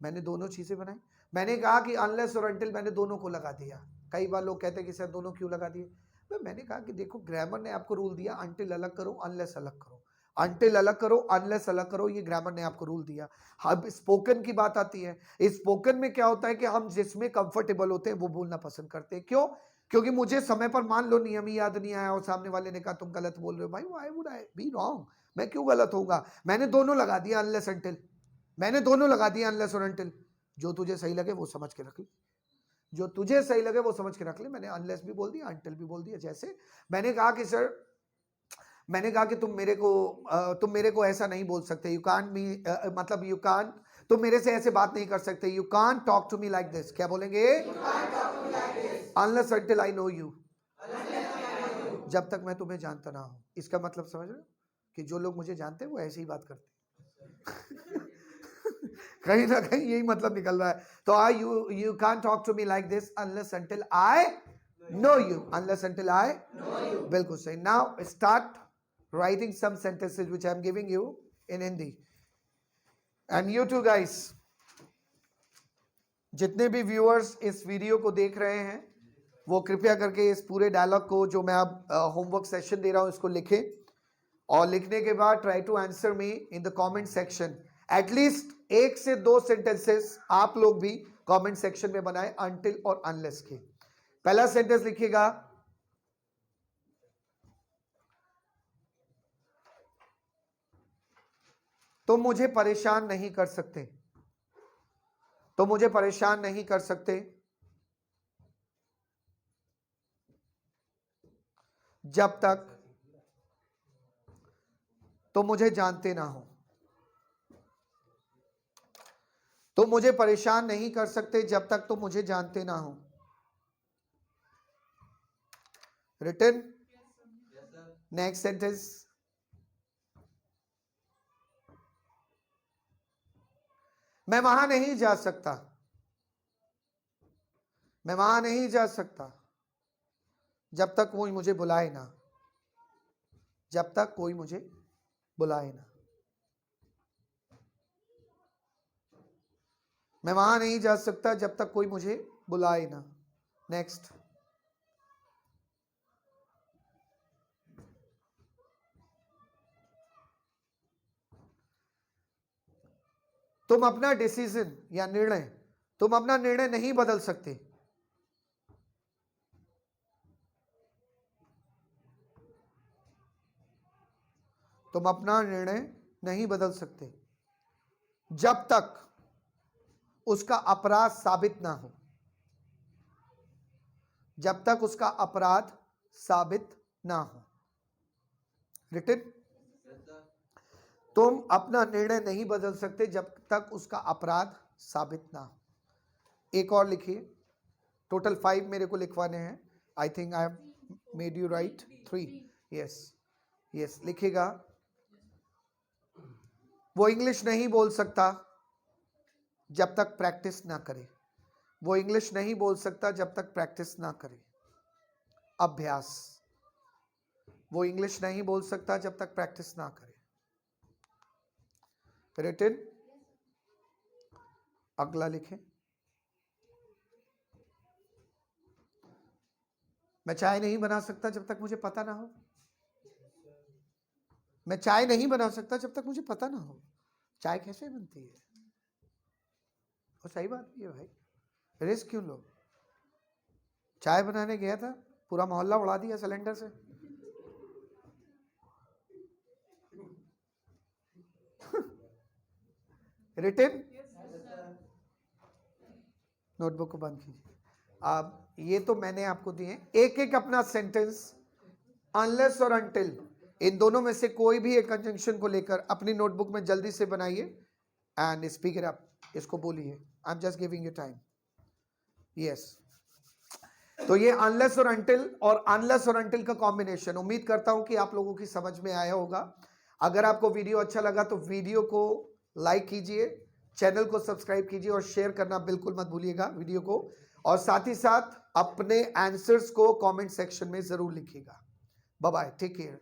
मैंने दोनों चीजें बनाई। मैंने कहा कि अनलेस और अनटिल मैंने दोनों को लगा दिया। कई बार लोग कहते हैं कि सर दोनों क्यों लगा दिए? मैंने कहा कि देखो ग्रामर ने आपको रूल दिया, अनटिल अलग करो अनलेस अलग करो, अनटिल अलग करो अनलेस अलग करो, ये ग्रामर ने आपको रूल दिया। अब स्पोकन की बात आती है। स्पोकन में क्या होता है कि हम जिसमें कंफर्टेबल होते हैं वो बोलना पसंद करते हैं। क्यों? क्योंकि मुझे समय पर मान लो नियम ही याद नहीं आया और सामने वाले ने कहा तुम गलत बोल रहे हो, भाई why would I be wrong? मैं क्यों गलत होऊंगा? मैंने दोनों लगा दिया अनलेस अनटिल, मैंने दोनों लगा दिया अनलेस और अनटिल। जो तुझे सही लगे वो समझ के रख ले, जो तुझे सही लगे वो समझ के रख ले। मैंने अनलेस भी बोल दिया, अनटिल भी बोल दिया। जैसे मैंने कहा कि सर मैंने कहा कि तुम मेरे को ऐसा नहीं बोल सकते, यू कांट मी, मतलब यू कांट, तुम मेरे से ऐसे बात नहीं कर सकते, you can't talk to me like this. क्या बोलेंगे? Unless until I know you, जब तक मैं तुम्हें जानता ना हूं। इसका मतलब समझ रहे हो कि जो लोग मुझे जानते हैं वो ऐसे ही बात करते हैं। कहीं ना कहीं यही मतलब निकल रहा है। तो you can't talk to me like this unless until I know you, unless until I know you। बिल्कुल सही। Now start writing some sentences which I am giving you in Hindi, and you too guys, जितने भी viewers इस video को देख रहे हैं वो कृपया करके इस पूरे डायलॉग को जो मैं अब होमवर्क सेशन दे रहा हूं इसको लिखें, और लिखने के बाद try to answer me in the comment section. At least 1 से 2 सेंटेंसेस आप लोग भी कमेंट सेक्शन में बनाएं अनटिल और अनलेस के। पहला सेंटेंस लिखिएगा, तुम मुझे परेशान नहीं कर सकते, तुम मुझे परेशान नहीं कर सकते जब तक तुम मुझे जानते ना हो। तुम मुझे परेशान नहीं कर सकते जब तक तुम मुझे जानते ना हो। रिटन। नेक्स्ट सेंटेंस, मैं वहां नहीं जा सकता, मैं वहां नहीं जा सकता जब तक कोई मुझे बुलाए ना, जब तक कोई मुझे बुलाए ना। मैं वहां नहीं जा सकता जब तक कोई मुझे बुलाए ना। नेक्स्ट, तुम अपना डिसीजन या निर्णय, तुम अपना निर्णय नहीं बदल सकते, तुम अपना निर्णय नहीं बदल सकते जब तक उसका अपराध साबित ना हो, जब तक उसका अपराध साबित ना हो। रिटन। तुम अपना निर्णय नहीं बदल सकते जब तक उसका अपराध साबित ना हो। एक और लिखिए, टोटल 5 मेरे को लिखवाने हैं। I think I have made you right 3। Yes yes, लिखिएगा, वो इंग्लिश नहीं बोल सकता जब तक प्रैक्टिस ना करे, वो इंग्लिश नहीं बोल सकता जब तक प्रैक्टिस ना करे। अभ्यास, वो इंग्लिश नहीं बोल सकता जब तक प्रैक्टिस ना करे। रिटन। अगला लिखें, मैं चाय नहीं बना सकता जब तक मुझे पता ना हो, मैं चाय नहीं बना सकता जब तक मुझे पता ना हो चाय कैसे बनती है। और सही बात भी है भाई, रिस्क क्यों लो। चाय बनाने गया था, पूरा मोहल्ला उड़ा दिया सिलेंडर से। रिटन। नोटबुक को बंद कीजिए। अब ये तो मैंने आपको दिए, एक एक अपना सेंटेंस अनलेस और अनटिल, इन दोनों में से कोई भी एक कंजंक्शन को लेकर अपनी नोटबुक में जल्दी से बनाइए एंड स्पीक इट अप, इसको बोलिए। I am just giving you time. Yes, तो ये अनलेस और अनटिल का कॉम्बिनेशन, उम्मीद करता हूं कि आप लोगों की समझ में आया होगा। अगर आपको वीडियो अच्छा लगा तो वीडियो को लाइक कीजिए, चैनल को सब्सक्राइब कीजिए और शेयर करना बिल्कुल मत भूलिएगा वीडियो को, और साथ ही साथ अपने आंसर्स को कमेंट सेक्शन में जरूर लिखिएगा। Bye bye, take care.